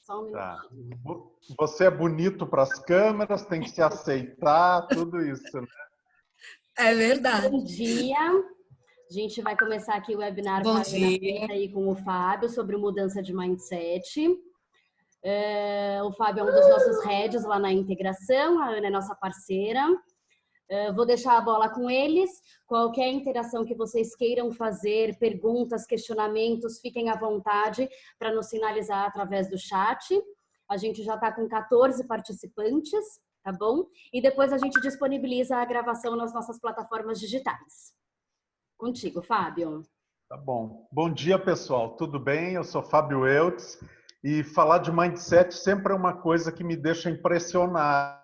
Só um Tá. minutinho. Você é bonito para as câmeras, tem que se aceitar, tudo isso, né? É verdade. Bom dia. A gente vai começar aqui o webinar Bom com a Ana dia. Pita e com o Fábio sobre mudança de mindset. O Fábio é um dos nossos heads lá na integração, a Ana é nossa parceira. Vou deixar a bola com eles. Qualquer interação que vocês queiram fazer, perguntas, questionamentos, fiquem à vontade para nos sinalizar através do chat. A gente já está com 14 participantes, tá bom? E depois a gente disponibiliza a gravação nas nossas plataformas digitais. Contigo, Fábio. Tá bom. Bom dia, pessoal. Tudo bem? Eu sou Fábio Eutz e falar de mindset sempre é uma coisa que me deixa impressionado.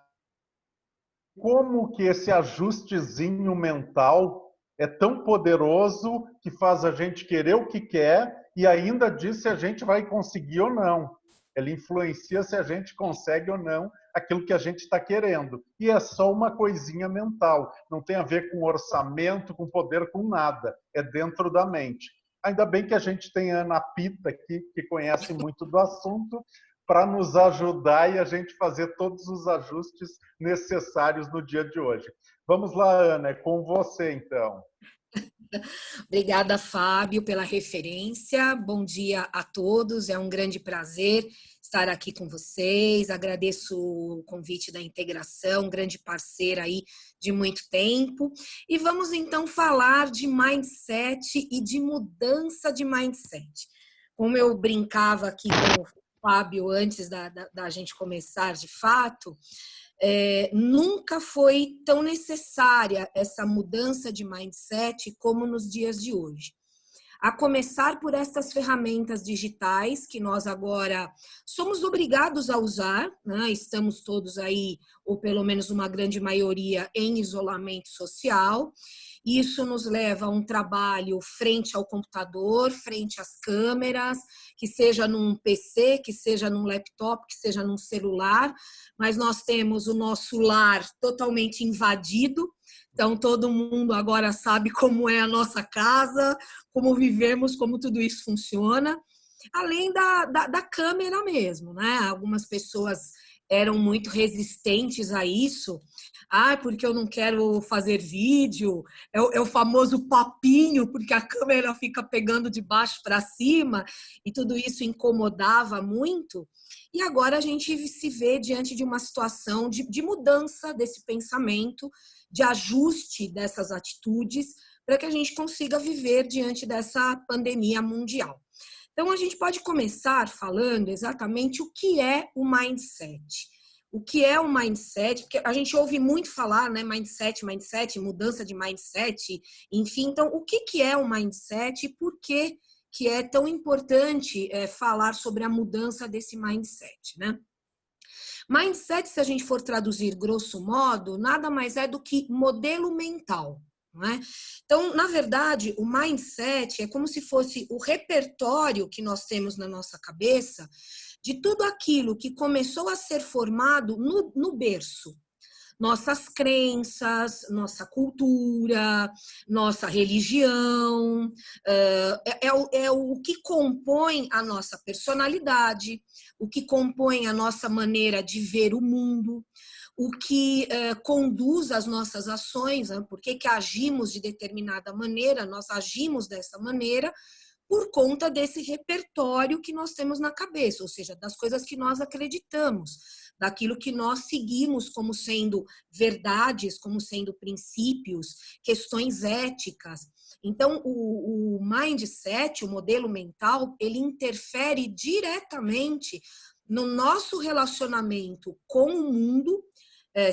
Como que esse ajustezinho mental é tão poderoso que faz a gente querer o que quer e ainda diz se a gente vai conseguir ou não. Ele influencia se a gente consegue ou não aquilo que a gente está querendo. E é só uma coisinha mental. Não tem a ver com orçamento, com poder, com nada. É dentro da mente. Ainda bem que a gente tem a Ana Pita aqui, que conhece muito do assunto, para nos ajudar e a gente fazer todos os ajustes necessários no dia de hoje. Vamos lá, Ana, é com você, então. Obrigada, Fábio, pela referência. Bom dia a todos. É um grande prazer estar aqui com vocês. Agradeço o convite da integração, grande parceira aí de muito tempo. E vamos então falar de mindset e de mudança de mindset. Como eu brincava aqui com o Fábio antes da gente começar de fato, nunca foi tão necessária essa mudança de mindset como nos dias de hoje. A começar por essas ferramentas digitais que nós agora somos obrigados a usar, né? Estamos todos aí, ou pelo menos uma grande maioria, em isolamento social. Isso nos leva a um trabalho frente ao computador, frente às câmeras, que seja num PC, que seja num laptop, que seja num celular, mas nós temos o nosso lar totalmente invadido. Então, todo mundo agora sabe como é a nossa casa, como vivemos, como tudo isso funciona. Além da câmera mesmo, né? Algumas pessoas eram muito resistentes a isso. Porque eu não quero fazer vídeo. É o famoso papinho, porque a câmera fica pegando de baixo para cima. E tudo isso incomodava muito. E agora a gente se vê diante de uma situação de mudança desse pensamento, de ajuste dessas atitudes, para que a gente consiga viver diante dessa pandemia mundial. Então, a gente pode começar falando exatamente o que é o mindset. O que é o mindset? Porque a gente ouve muito falar, né? Mindset, mudança de mindset, enfim. Então, o que é o mindset e por que é tão importante falar sobre a mudança desse mindset, né? Mindset, se a gente for traduzir grosso modo, nada mais é do que modelo mental. Não é? Então, na verdade, o mindset é como se fosse o repertório que nós temos na nossa cabeça de tudo aquilo que começou a ser formado no berço. Nossas crenças, nossa cultura, nossa religião, é o que compõe a nossa personalidade, o que compõe a nossa maneira de ver o mundo, o que conduz as nossas ações, né? Por que agimos de determinada maneira, nós agimos dessa maneira, por conta desse repertório que nós temos na cabeça, ou seja, das coisas que nós acreditamos, daquilo que nós seguimos como sendo verdades, como sendo princípios, questões éticas. Então, o mindset, o modelo mental, ele interfere diretamente no nosso relacionamento com o mundo,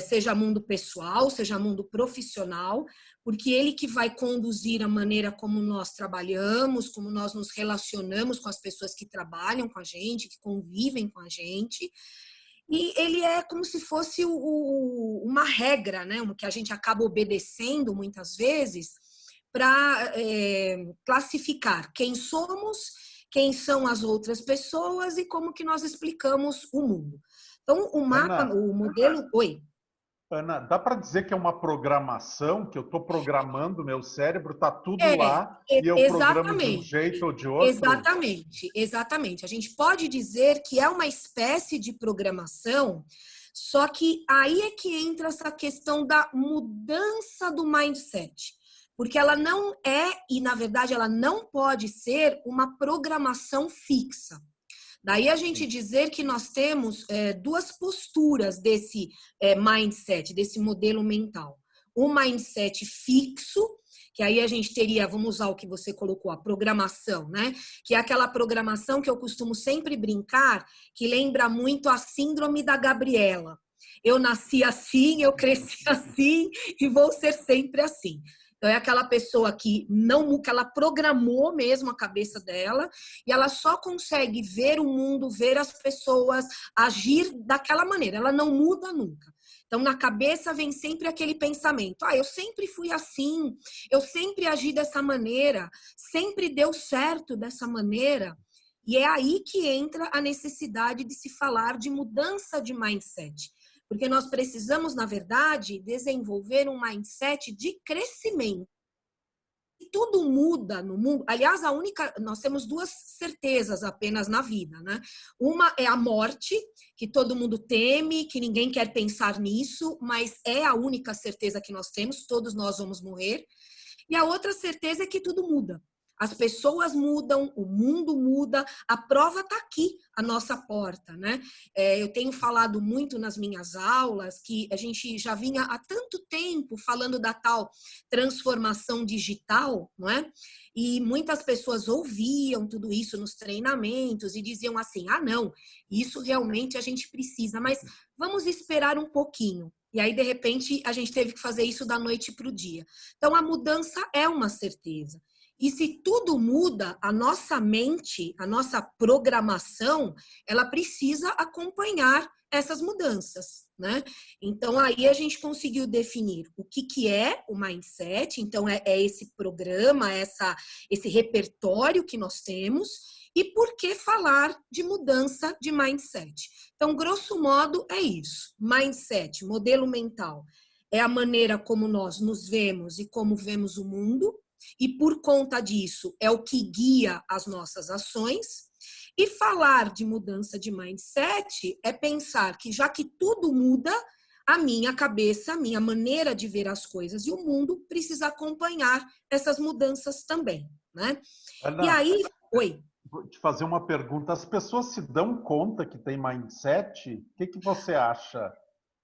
seja mundo pessoal, seja mundo profissional, porque ele que vai conduzir a maneira como nós trabalhamos, como nós nos relacionamos com as pessoas que trabalham com a gente, que convivem com a gente. E ele é como se fosse uma regra, né, que a gente acaba obedecendo muitas vezes para classificar quem somos, quem são as outras pessoas e como que nós explicamos o mundo. Então, o mapa, o modelo... Oi. Ana, dá para dizer que é uma programação, que eu estou programando o meu cérebro, está tudo É, lá e eu programo de um exatamente. jeito ou de outro? Exatamente, exatamente. A gente pode dizer que é uma espécie de programação, só que aí é que entra essa questão da mudança do mindset. Porque ela não é, e na verdade ela não pode ser uma programação fixa. Daí a gente dizer que nós temos duas posturas desse mindset, desse modelo mental. Um mindset fixo, que aí a gente teria, vamos usar o que você colocou, a programação, né? Que é aquela programação que eu costumo sempre brincar, que lembra muito a síndrome da Gabriela. Eu nasci assim, eu cresci assim e vou ser sempre assim. Então, é aquela pessoa que que ela programou mesmo a cabeça dela e ela só consegue ver o mundo, ver as pessoas, agir daquela maneira. Ela não muda nunca. Então, na cabeça vem sempre aquele pensamento: eu sempre fui assim, eu sempre agi dessa maneira, sempre deu certo dessa maneira. E é aí que entra a necessidade de se falar de mudança de mindset. Porque nós precisamos, na verdade, desenvolver um mindset de crescimento. Tudo muda no mundo. Aliás, nós temos duas certezas apenas na vida, né? Uma é a morte, que todo mundo teme, que ninguém quer pensar nisso, mas é a única certeza que nós temos, todos nós vamos morrer. E a outra certeza é que tudo muda. As pessoas mudam, o mundo muda, a prova está aqui, à nossa porta, né? Eu tenho falado muito nas minhas aulas que a gente já vinha há tanto tempo falando da tal transformação digital, não é? E muitas pessoas ouviam tudo isso nos treinamentos e diziam assim: não, isso realmente a gente precisa, mas vamos esperar um pouquinho. E aí, de repente, a gente teve que fazer isso da noite para o dia. Então, a mudança é uma certeza. E se tudo muda, a nossa mente, a nossa programação, ela precisa acompanhar essas mudanças, né? Então, aí a gente conseguiu definir o que é o mindset. Então, é esse programa, esse repertório que nós temos. E por que falar de mudança de mindset? Então, grosso modo, é isso. Mindset, modelo mental, é a maneira como nós nos vemos e como vemos o mundo. E por conta disso, é o que guia as nossas ações. E falar de mudança de mindset é pensar que, já que tudo muda, a minha cabeça, a minha maneira de ver as coisas e o mundo precisa acompanhar essas mudanças também, né? E Ana, aí, oi. vou te fazer uma pergunta. As pessoas se dão conta que tem mindset? O que você acha?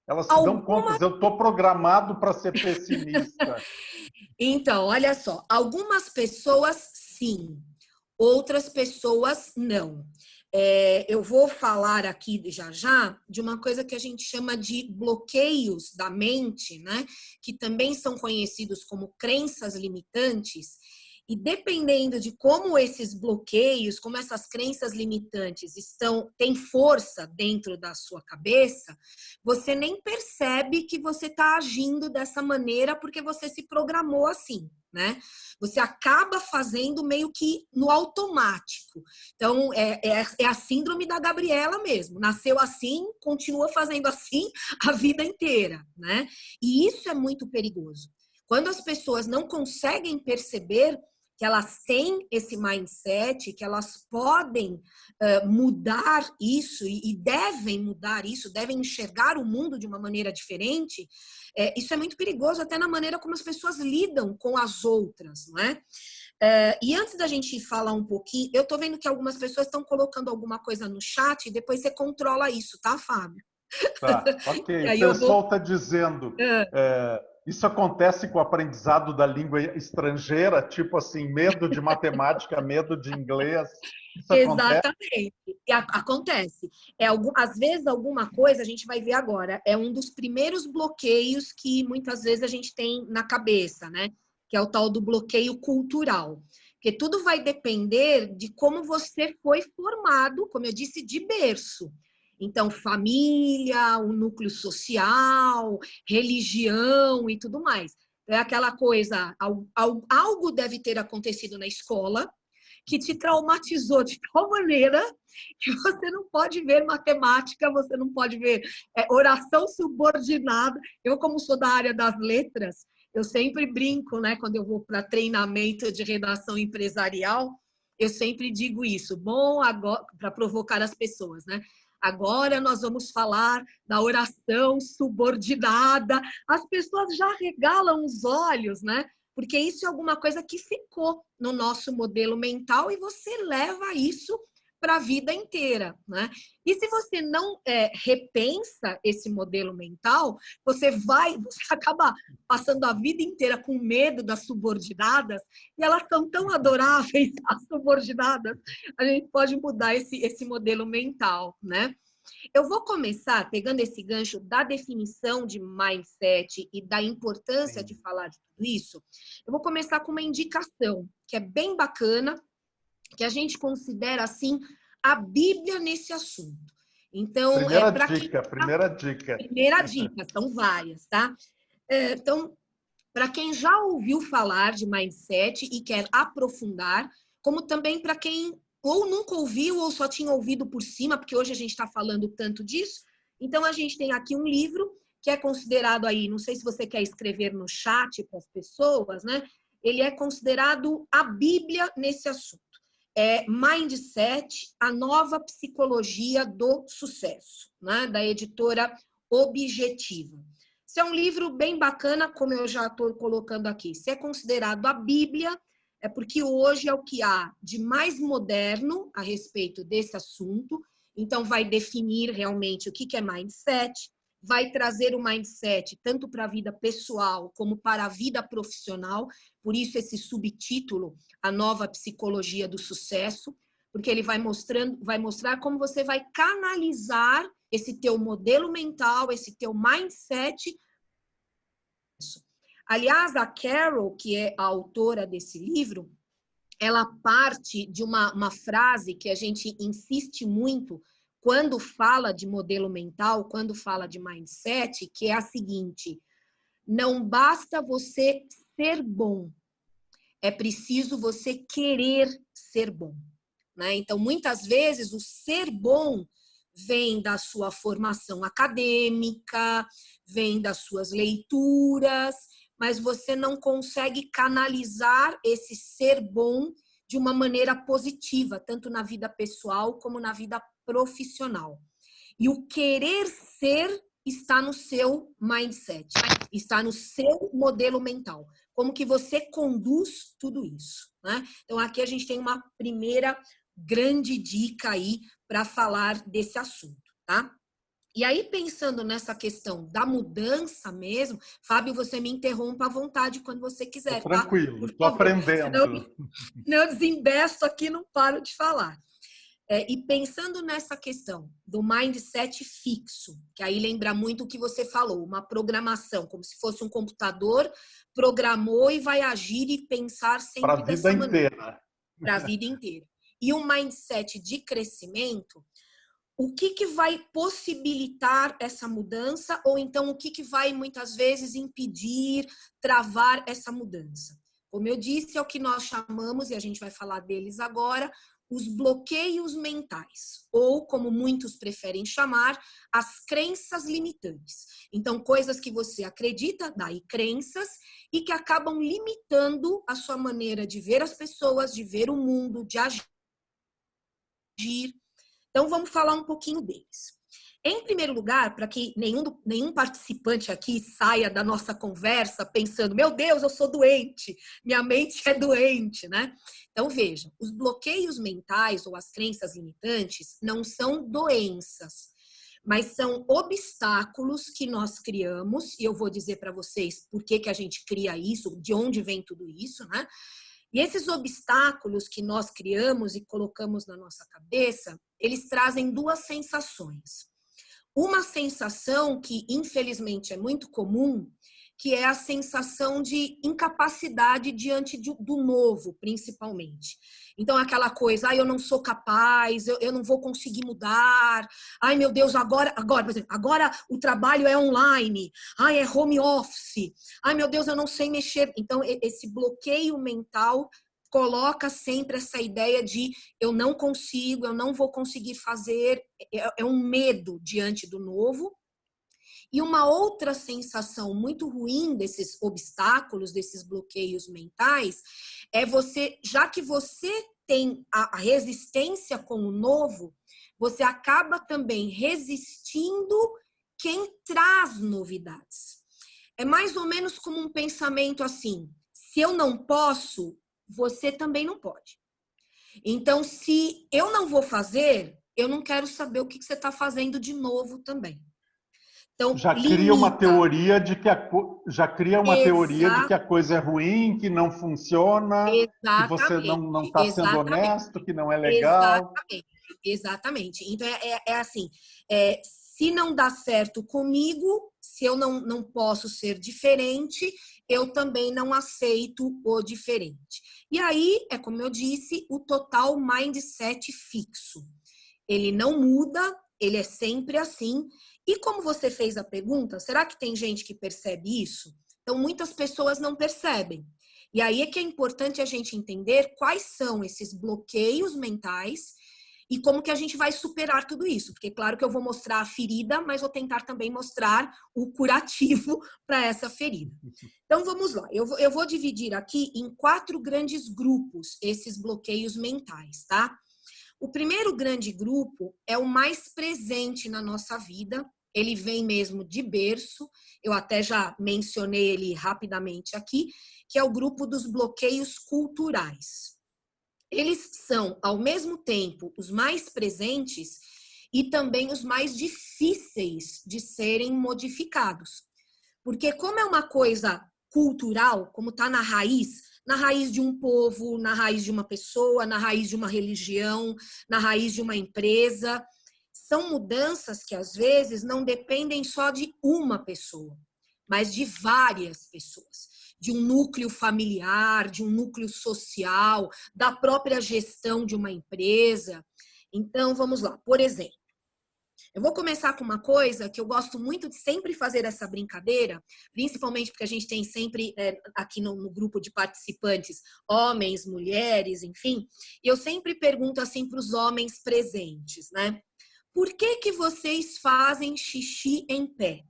Elas se dão conta, eu estou programado para ser pessimista. Então, olha só, algumas pessoas sim, outras pessoas não. Eu vou falar aqui já de uma coisa que a gente chama de bloqueios da mente, né? Que também são conhecidos como crenças limitantes. E dependendo de como esses bloqueios, como essas crenças limitantes têm força dentro da sua cabeça, você nem percebe que você está agindo dessa maneira porque você se programou assim, né? Você acaba fazendo meio que no automático. Então, é a síndrome da Gabriela mesmo. Nasceu assim, continua fazendo assim a vida inteira, né? E isso é muito perigoso. Quando as pessoas não conseguem perceber que elas têm esse mindset, que elas podem mudar isso e devem mudar isso, devem enxergar o mundo de uma maneira diferente, isso é muito perigoso até na maneira como as pessoas lidam com as outras, não é? E antes da gente falar um pouquinho, eu tô vendo que algumas pessoas estão colocando alguma coisa no chat e depois você controla isso, tá, Fábio? Tá, ok. E O aí eu vou... pessoal está dizendo, isso acontece com o aprendizado da língua estrangeira, tipo assim, medo de matemática, medo de inglês. Isso acontece? Exatamente. Acontece. Às vezes, alguma coisa, a gente vai ver agora, é um dos primeiros bloqueios que muitas vezes a gente tem na cabeça, né? Que é o tal do bloqueio cultural. Porque tudo vai depender de como você foi formado, como eu disse, de berço. Então, família, o núcleo social, religião e tudo mais. É aquela coisa, algo deve ter acontecido na escola, que te traumatizou de tal maneira que você não pode ver matemática, você não pode ver oração subordinada. Eu, como sou da área das letras, eu sempre brinco, né? Quando eu vou para treinamento de redação empresarial, eu sempre digo isso. Bom, agora, para provocar as pessoas, né? Agora nós vamos falar da oração subordinada. As pessoas já regalam os olhos, né? Porque isso é alguma coisa que ficou no nosso modelo mental e você leva isso para a vida inteira, né? E se você não repensa esse modelo mental, você acaba passando a vida inteira com medo das subordinadas, e elas são tão adoráveis, as subordinadas. A gente pode mudar esse modelo mental, né? Eu vou começar pegando esse gancho da definição de mindset e da importância de falar de tudo isso. Eu vou começar com uma indicação que é bem bacana, que a gente considera, assim, a Bíblia nesse assunto. Então, Primeira dica. Primeira dica, são várias, tá? Então, para quem já ouviu falar de mindset e quer aprofundar, como também para quem ou nunca ouviu ou só tinha ouvido por cima, porque hoje a gente está falando tanto disso. Então, a gente tem aqui um livro que é considerado aí, não sei se você quer escrever no chat para as pessoas, né? Ele é considerado a Bíblia nesse assunto. Mindset, a nova psicologia do sucesso, né? Da editora Objetiva. Esse é um livro bem bacana, como eu já estou colocando aqui. Se é considerado a Bíblia, é porque hoje é o que há de mais moderno a respeito desse assunto. Então, vai definir realmente o que é mindset, vai trazer o mindset tanto para a vida pessoal como para a vida profissional. Por isso, esse subtítulo, a nova psicologia do sucesso, porque ele vai mostrar como você vai canalizar esse teu modelo mental, esse teu mindset. Aliás, a Carol, que é a autora desse livro, ela parte de uma frase que a gente insiste muito quando fala de modelo mental, quando fala de mindset, que é a seguinte: não basta você ser bom, é preciso você querer ser bom, né? Então, muitas vezes, o ser bom vem da sua formação acadêmica, vem das suas leituras, mas você não consegue canalizar esse ser bom de uma maneira positiva, tanto na vida pessoal como na vida profissional. E o querer ser está no seu mindset, está no seu modelo mental. Como que você conduz tudo isso, né? Então, aqui a gente tem uma primeira grande dica aí para falar desse assunto, tá? E aí, pensando nessa questão da mudança mesmo, Fábio, você me interrompa à vontade quando você quiser, tá? Tranquilo, estou aprendendo. Senão eu desembesto aqui e não paro de falar. E pensando nessa questão do mindset fixo, que aí lembra muito o que você falou, uma programação, como se fosse um computador, programou e vai agir e pensar sempre dessa maneira. Para a vida inteira. E um mindset de crescimento, o que vai possibilitar essa mudança, ou então o que vai muitas vezes impedir, travar essa mudança? Como eu disse, é o que nós chamamos, e a gente vai falar deles agora, os bloqueios mentais, ou como muitos preferem chamar, as crenças limitantes. Então, coisas que você acredita, daí crenças, e que acabam limitando a sua maneira de ver as pessoas, de ver o mundo, de agir. Então, vamos falar um pouquinho deles. Em primeiro lugar, para que nenhum participante aqui saia da nossa conversa pensando, meu Deus, eu sou doente, minha mente é doente, né? Então, vejam, os bloqueios mentais ou as crenças limitantes não são doenças, mas são obstáculos que nós criamos, e eu vou dizer para vocês por que a gente cria isso, de onde vem tudo isso, né? E esses obstáculos que nós criamos e colocamos na nossa cabeça, eles trazem duas sensações. Uma sensação que, infelizmente, é muito comum, que é a sensação de incapacidade diante do novo, principalmente. Então, aquela coisa, eu não sou capaz, eu não vou conseguir mudar, ai, meu Deus, agora, por exemplo, agora o trabalho é online, é home office, ai, meu Deus, eu não sei mexer. Então, esse bloqueio mental coloca sempre essa ideia de eu não consigo, eu não vou conseguir fazer, é um medo diante do novo. E uma outra sensação muito ruim desses obstáculos, desses bloqueios mentais, é você, já que você tem a resistência com o novo, você acaba também resistindo quem traz novidades. É mais ou menos como um pensamento assim: se eu não posso, você também não pode. Então, se eu não vou fazer, eu não quero saber o que você está fazendo de novo também. Então, já cria uma teoria de que a coisa é ruim, que não funciona, que você não está sendo honesto, que não é legal. Exatamente. Então, assim, se não dá certo comigo, se eu não posso ser diferente, eu também não aceito o diferente. E aí, é como eu disse, o total mindset fixo. Ele não muda, ele é sempre assim. E como você fez a pergunta, será que tem gente que percebe isso? Então, muitas pessoas não percebem. E aí é que é importante a gente entender quais são esses bloqueios mentais e como que a gente vai superar tudo isso. Porque, claro que eu vou mostrar a ferida, mas vou tentar também mostrar o curativo para essa ferida. Então, vamos lá. Eu vou dividir aqui em 4 grandes grupos esses bloqueios mentais, tá? O primeiro grande grupo é o mais presente na nossa vida. Ele vem mesmo de berço. Eu até já mencionei ele rapidamente aqui, que é o grupo dos bloqueios culturais. Eles são, ao mesmo tempo, os mais presentes e também os mais difíceis de serem modificados. Porque como é uma coisa cultural, como está na raiz de um povo, na raiz de uma pessoa, na raiz de uma religião, na raiz de uma empresa. São mudanças que, às vezes, não dependem só de uma pessoa, mas de várias pessoas. De um núcleo familiar, de um núcleo social, da própria gestão de uma empresa. Então, vamos lá. Por exemplo, eu vou começar com uma coisa que eu gosto muito de sempre fazer essa brincadeira, principalmente porque a gente tem sempre aqui no grupo de participantes homens, mulheres, enfim, e eu sempre pergunto assim para os homens presentes, né? Por que vocês fazem xixi em pé?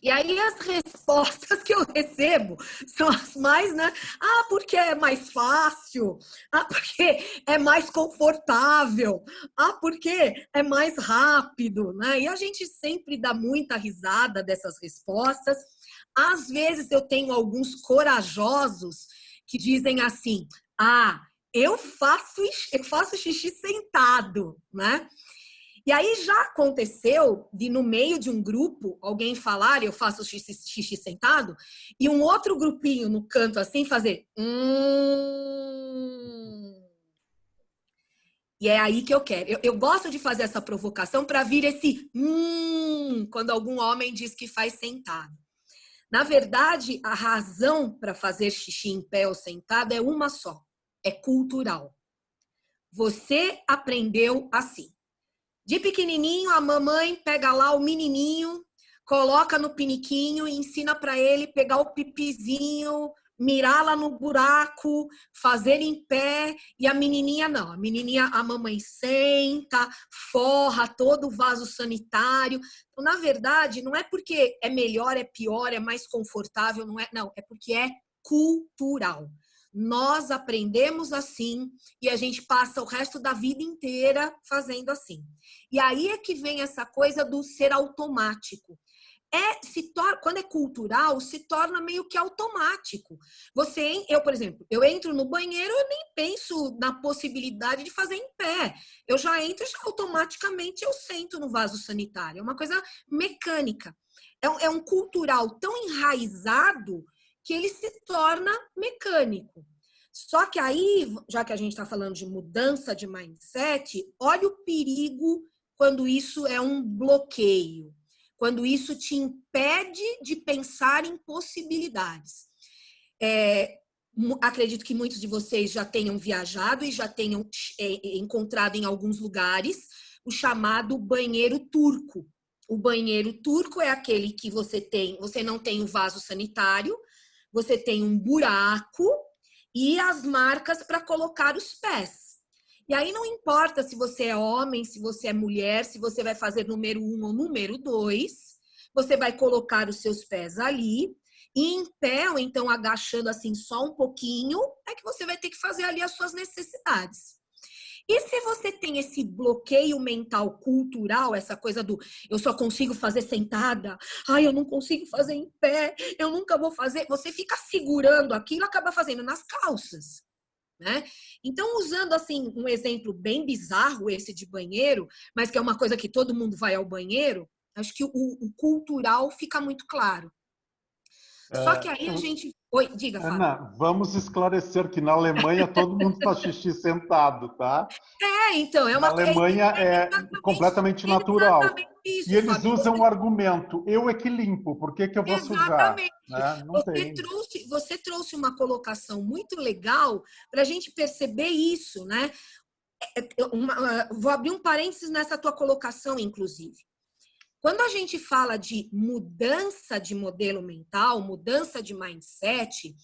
E aí as respostas que eu recebo são as mais, né? Ah, porque é mais fácil. Ah, porque é mais confortável. Ah, porque é mais rápido, né? E a gente sempre dá muita risada dessas respostas. Às vezes eu tenho alguns corajosos que dizem assim: ah, eu faço xixi sentado, né? E aí já aconteceu de, no meio de um grupo, alguém falar, eu faço xixi sentado, e um outro grupinho no canto assim fazer E é aí que eu quero. Eu gosto de fazer essa provocação para vir esse quando algum homem diz que faz sentado. Na verdade, a razão para fazer xixi em pé ou sentado é uma só. É cultural. Você aprendeu assim. De pequenininho, a mamãe pega lá o menininho, coloca no piniquinho e ensina para ele pegar o pipizinho, mirar lá no buraco, fazer em pé. E a menininha não. A menininha, a mamãe senta, forra todo o vaso sanitário. Então, na verdade, não é porque é melhor, é pior, é mais confortável, não é. Não, é porque é cultural. Nós aprendemos assim e a gente passa o resto da vida inteira fazendo assim. E aí é que vem essa coisa do ser automático. Quando é cultural, se torna meio que automático. Eu, por exemplo, eu entro no banheiro e nem penso na possibilidade de fazer em pé. Eu já entro e já automaticamente eu sento no vaso sanitário. É uma coisa mecânica. É um cultural tão enraizado que ele se torna mecânico. Só que aí, já que a gente está falando de mudança de mindset, olha o perigo quando isso é um bloqueio, quando isso te impede de pensar em possibilidades. Acredito que muitos de vocês já tenham viajado e já tenham encontrado em alguns lugares o chamado banheiro turco. O banheiro turco é aquele que você não tem o vaso sanitário, você tem um buraco e as marcas para colocar os pés. E aí não importa se você é homem, se você é mulher, se você vai fazer número 1 ou número 2, você vai colocar os seus pés ali, e em pé, ou então agachando assim só um pouquinho, é que você vai ter que fazer ali as suas necessidades. E se você tem esse bloqueio mental cultural, essa coisa do eu só consigo fazer sentada, ai, eu não consigo fazer em pé, eu nunca vou fazer, você fica segurando aquilo e acaba fazendo nas calças, né? Então, usando assim um exemplo bem bizarro esse de banheiro, mas que é uma coisa que todo mundo vai ao banheiro, acho que o cultural fica muito claro. Só que aí a gente... Oi, diga, Fábio. Ana, vamos esclarecer que na Alemanha todo mundo faz xixi sentado, tá? Então, Na Alemanha é completamente natural. exatamente E isso, eles Fábio. usam o argumento, eu é que limpo, por que que eu vou sujar? Exatamente. Né? Não tem. Você trouxe uma colocação muito legal para a gente perceber isso, né? Vou abrir um parênteses nessa tua colocação, inclusive. Quando a gente fala de mudança de modelo mental, mudança de mindset,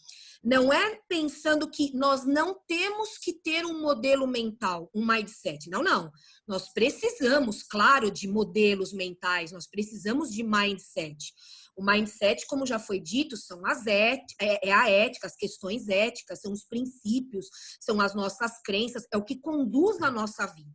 não é pensando que nós não temos que ter um modelo mental, um mindset. Não, não. Nós precisamos, claro, de modelos mentais, nós precisamos de mindset. O mindset, como já foi dito, são a ética, as questões éticas, são os princípios, são as nossas crenças, é o que conduz na nossa vida.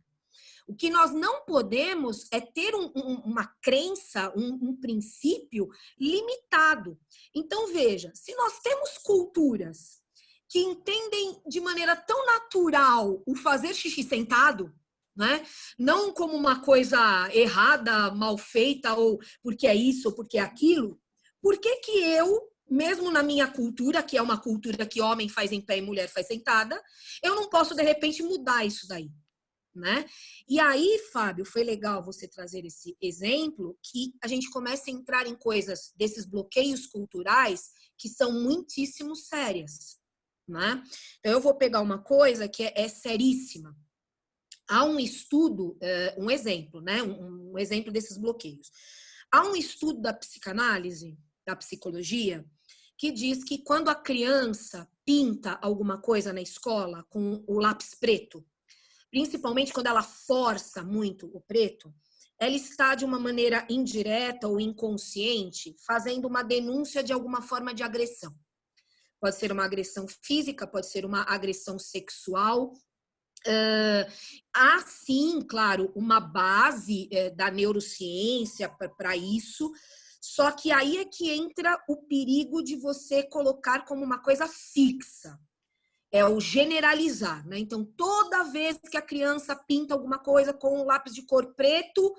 O que nós não podemos é ter uma crença, um princípio limitado. Então, veja, se nós temos culturas que entendem de maneira tão natural o fazer xixi sentado, né? Não como uma coisa errada, mal feita, ou porque é isso, ou porque é aquilo, por que que eu, mesmo na minha cultura, que é uma cultura que homem faz em pé e mulher faz sentada, eu não posso, de repente, mudar isso daí? Né? E aí, Fábio, foi legal você trazer esse exemplo que a gente começa a entrar em coisas desses bloqueios culturais que são muitíssimo sérias, né? Então, eu vou pegar uma coisa que é seríssima. Há um estudo, um exemplo, né? Um exemplo desses bloqueios. Há um estudo da psicanálise, da psicologia, que diz que quando a criança pinta alguma coisa na escola com o lápis preto, principalmente quando ela força muito o preto, ela está de uma maneira indireta ou inconsciente fazendo uma denúncia de alguma forma de agressão. Pode ser uma agressão física, pode ser uma agressão sexual. Há sim, claro, uma base da neurociência para isso, só que aí é que entra o perigo de você colocar como uma coisa fixa. É o generalizar, né? Então, toda vez que a criança pinta alguma coisa com um lápis de cor preto,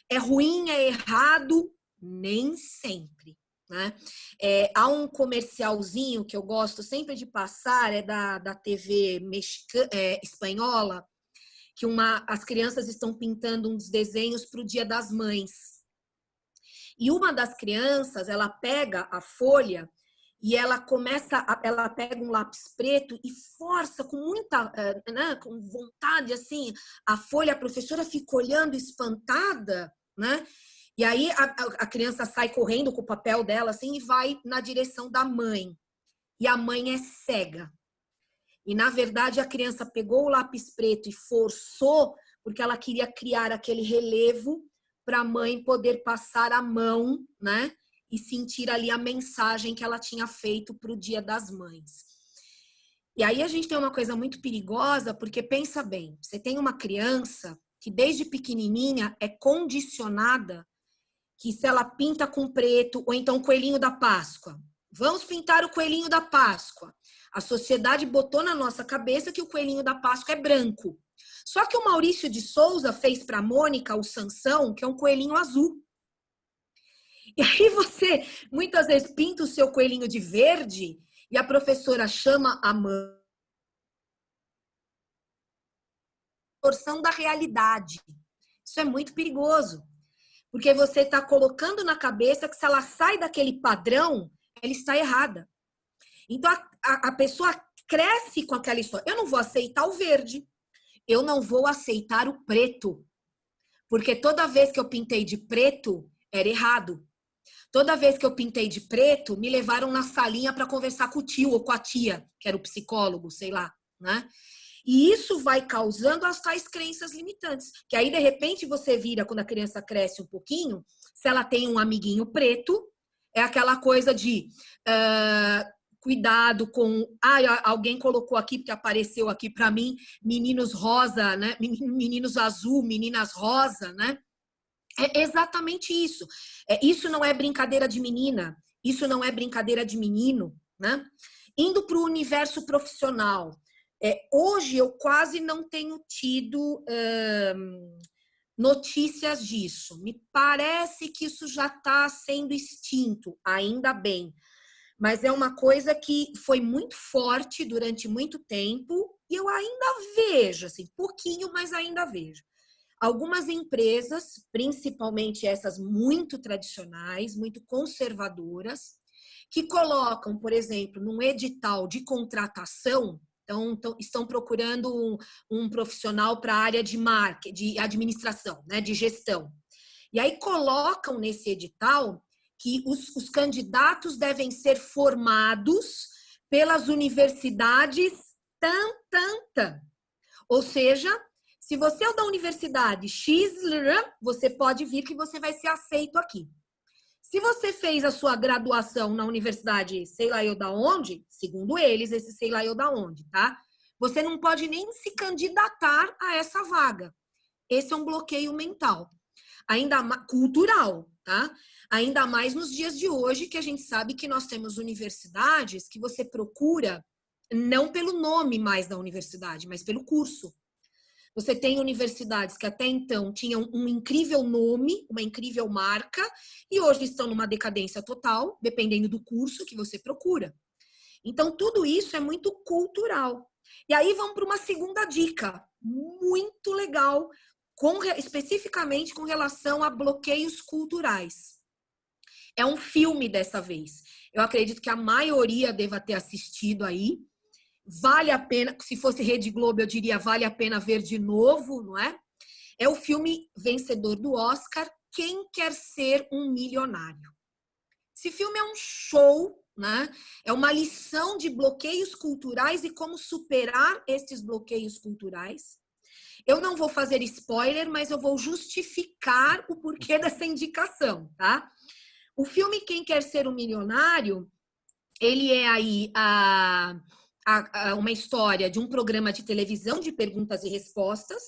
é ruim, é errado? Nem sempre, né? Há um comercialzinho que eu gosto sempre de passar, é da TV espanhola, que as crianças estão pintando uns desenhos para o Dia das Mães. E uma das crianças, ela pega a folha e ela pega um lápis preto e força com muita, né, com vontade, assim, a folha, a professora fica olhando espantada, né? E aí a criança sai correndo com o papel dela, assim, e vai na direção da mãe. E a mãe é cega. E, na verdade, a criança pegou o lápis preto e forçou, porque ela queria criar aquele relevo para a mãe poder passar a mão, né? E sentir ali a mensagem que ela tinha feito para o Dia das Mães. E aí a gente tem uma coisa muito perigosa, porque pensa bem, você tem uma criança que desde pequenininha é condicionada que se ela pinta com preto, ou então coelhinho da Páscoa, vamos pintar o coelhinho da Páscoa. A sociedade botou na nossa cabeça que o coelhinho da Páscoa é branco. Só que o Maurício de Souza fez para a Mônica o Sansão, que é um coelhinho azul. E aí você, muitas vezes, pinta o seu coelhinho de verde e a professora chama a mãe. Distorção da realidade. Isso é muito perigoso. Porque você está colocando na cabeça que se ela sai daquele padrão, ela está errada. Então, a pessoa cresce com aquela história. Eu não vou aceitar o verde. Eu não vou aceitar o preto. Porque toda vez que eu pintei de preto, era errado. Toda vez que eu pintei de preto, me levaram na salinha para conversar com o tio ou com a tia, que era o psicólogo, sei lá, né? E isso vai causando as tais crenças limitantes. Que aí, de repente, você vira, quando a criança cresce um pouquinho, se ela tem um amiguinho preto, é aquela coisa de cuidado com... alguém colocou aqui, porque apareceu aqui para mim, meninos rosa, né? Meninos azul, meninas rosa, né? É exatamente isso. Isso não é brincadeira de menina, isso não é brincadeira de menino, né? Indo para o universo profissional. Hoje eu quase não tenho tido notícias disso. Me parece que isso já está sendo extinto, ainda bem. Mas é uma coisa que foi muito forte durante muito tempo e eu ainda vejo, assim, pouquinho, mas ainda vejo. Algumas empresas, principalmente essas muito tradicionais, muito conservadoras, que colocam, por exemplo, num edital de contratação, então estão procurando um profissional para a área de marketing, de administração, né, de gestão. E aí colocam nesse edital que os candidatos devem ser formados pelas universidades Ou seja, se você é da universidade X, você pode vir que você vai ser aceito aqui. Se você fez a sua graduação na universidade sei lá eu da onde, segundo eles, esse sei lá eu da onde, tá? Você não pode nem se candidatar a essa vaga. Esse é um bloqueio mental. Ainda cultural, tá? Ainda mais nos dias de hoje, que a gente sabe que nós temos universidades que você procura não pelo nome mais da universidade, mas pelo curso. Você tem universidades que até então tinham um incrível nome, uma incrível marca, e hoje estão numa decadência total, dependendo do curso que você procura. Então, tudo isso é muito cultural. E aí vamos para uma segunda dica, muito legal, especificamente com relação a bloqueios culturais. É um filme dessa vez. Eu acredito que a maioria deva ter assistido aí. Vale a pena, se fosse Rede Globo, eu diria vale a pena ver de novo, não é? É o filme vencedor do Oscar, Quem Quer Ser um Milionário. Esse filme é um show, né? É uma lição de bloqueios culturais e como superar estes bloqueios culturais. Eu não vou fazer spoiler, mas eu vou justificar o porquê dessa indicação, tá? O filme Quem Quer Ser um Milionário, ele é aí uma história de um programa de televisão de perguntas e respostas.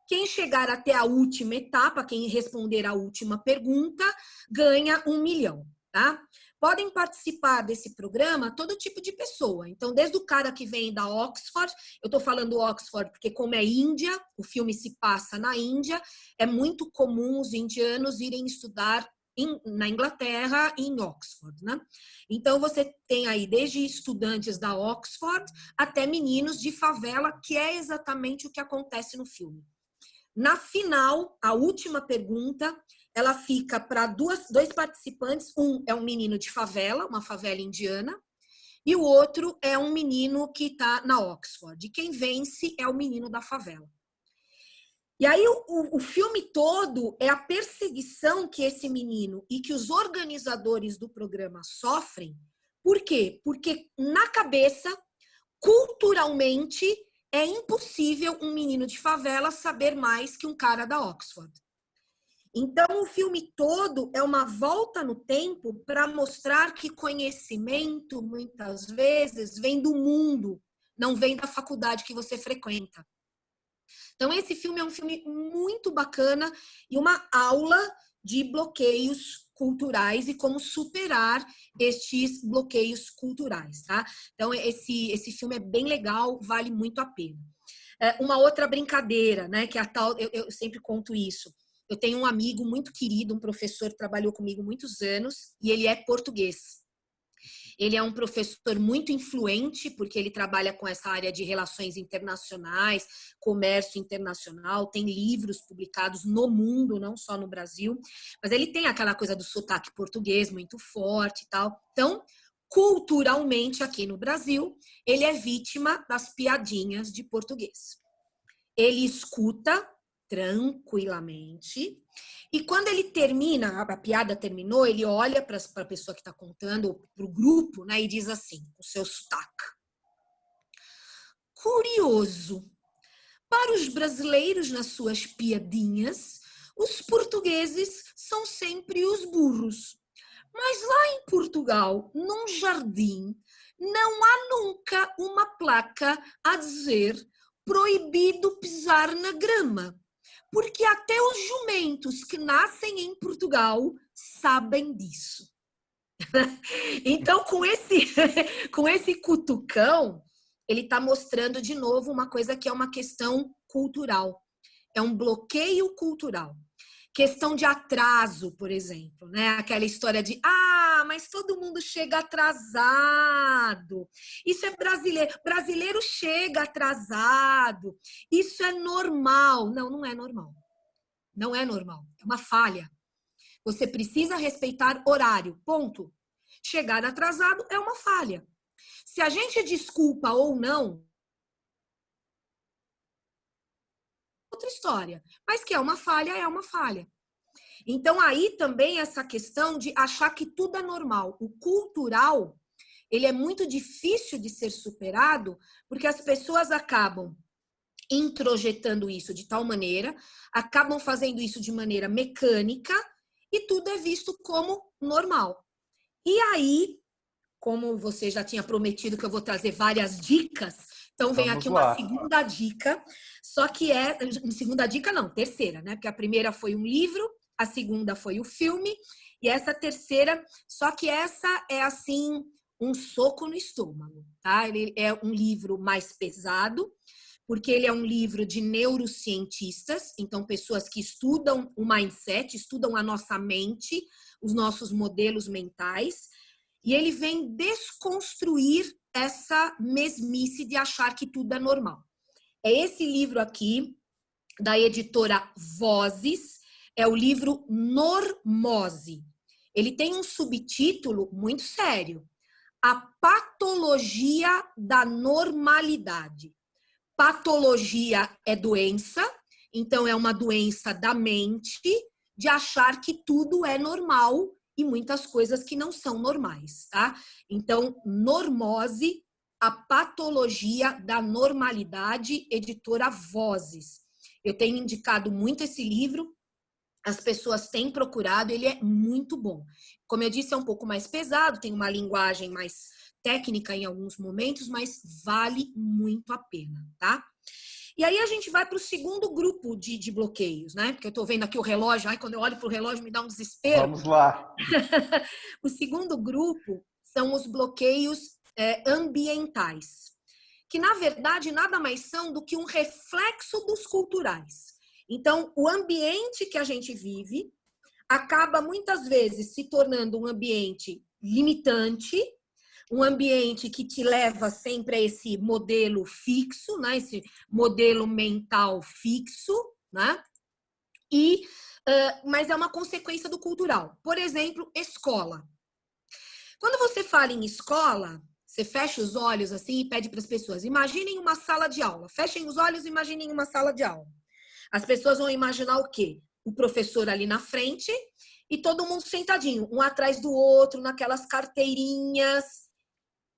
Quem chegar até a última etapa, quem responder a última pergunta, ganha 1 milhão, tá? Podem participar desse programa todo tipo de pessoa. Então, desde o cara que vem da Oxford, eu tô falando Oxford porque como é Índia, o filme se passa na Índia, é muito comum os indianos irem estudar na Inglaterra e em Oxford, né? Então, você tem aí desde estudantes da Oxford até meninos de favela, que é exatamente o que acontece no filme. Na final, a última pergunta, ela fica para dois participantes. Um é um menino de favela, uma favela indiana, e o outro é um menino que está na Oxford. E quem vence é o menino da favela. E aí o filme todo é a perseguição que esse menino e que os organizadores do programa sofrem. Por quê? Porque na cabeça, culturalmente, é impossível um menino de favela saber mais que um cara da Oxford. Então, o filme todo é uma volta no tempo para mostrar que conhecimento, muitas vezes, vem do mundo, não vem da faculdade que você frequenta. Então, esse filme é um filme muito bacana e uma aula de bloqueios culturais e como superar estes bloqueios culturais, tá? Então, esse filme é bem legal, vale muito a pena. Uma outra brincadeira, né, que é a tal, eu sempre conto isso. Eu tenho um amigo muito querido, um professor que trabalhou comigo muitos anos, e ele é português. Ele é um professor muito influente, porque ele trabalha com essa área de relações internacionais, comércio internacional, tem livros publicados no mundo, não só no Brasil, mas ele tem aquela coisa do sotaque português muito forte e tal. Então, culturalmente, aqui no Brasil, ele é vítima das piadinhas de português. Ele escuta tranquilamente. E quando ele termina, a piada terminou, ele olha para a pessoa que está contando, para o grupo, né, e diz assim, com o seu sotaque. Curioso. Para os brasileiros, nas suas piadinhas, os portugueses são sempre os burros. Mas lá em Portugal, num jardim, não há nunca uma placa a dizer proibido pisar na grama. Porque até os jumentos que nascem em Portugal sabem disso. Então, com esse cutucão, ele está mostrando de novo uma coisa que é uma questão cultural. É um bloqueio cultural. Questão de atraso, por exemplo, né? Aquela história de, mas todo mundo chega atrasado. Isso é brasileiro. Brasileiro chega atrasado. Isso é normal. Não, não é normal. Não é normal. É uma falha. Você precisa respeitar horário. Ponto. Chegar atrasado é uma falha. Se a gente desculpa ou não, outra história. Mas que é uma falha, é uma falha. Então, aí também essa questão de achar que tudo é normal. O cultural, ele é muito difícil de ser superado, porque as pessoas acabam introjetando isso de tal maneira, acabam fazendo isso de maneira mecânica, e tudo é visto como normal. E aí, como você já tinha prometido que eu vou trazer várias dicas, então vem aqui uma segunda dica, só que segunda dica não, terceira, né? Porque a primeira foi um livro, a segunda foi o filme, e essa terceira, só que essa é assim, um soco no estômago, tá? Ele é um livro mais pesado, porque ele é um livro de neurocientistas, então pessoas que estudam o mindset, estudam a nossa mente, os nossos modelos mentais, e ele vem desconstruir essa mesmice de achar que tudo é normal. É esse livro aqui, da editora Vozes, é o livro Normose. Ele tem um subtítulo muito sério. A patologia da normalidade. Patologia é doença, então é uma doença da mente de achar que tudo é normal e muitas coisas que não são normais, tá? Então, Normose, a patologia da normalidade, editora Vozes. Eu tenho indicado muito esse livro, as pessoas têm procurado, ele é muito bom. Como eu disse, é um pouco mais pesado, tem uma linguagem mais técnica em alguns momentos, mas vale muito a pena, tá? E aí a gente vai para o segundo grupo de bloqueios, né? Porque eu estou vendo aqui o relógio, quando eu olho para o relógio me dá um desespero. Vamos lá. O segundo grupo são os bloqueios ambientais, que na verdade nada mais são do que um reflexo dos culturais. Então, o ambiente que a gente vive acaba muitas vezes se tornando um ambiente limitante, um ambiente que te leva sempre a esse modelo fixo, né? Esse modelo mental fixo, né? Mas é uma consequência do cultural. Por exemplo, escola. Quando você fala em escola, você fecha os olhos assim e pede para as pessoas, imaginem uma sala de aula. Fechem os olhos e imaginem uma sala de aula. As pessoas vão imaginar o quê? O professor ali na frente e todo mundo sentadinho, um atrás do outro, naquelas carteirinhas.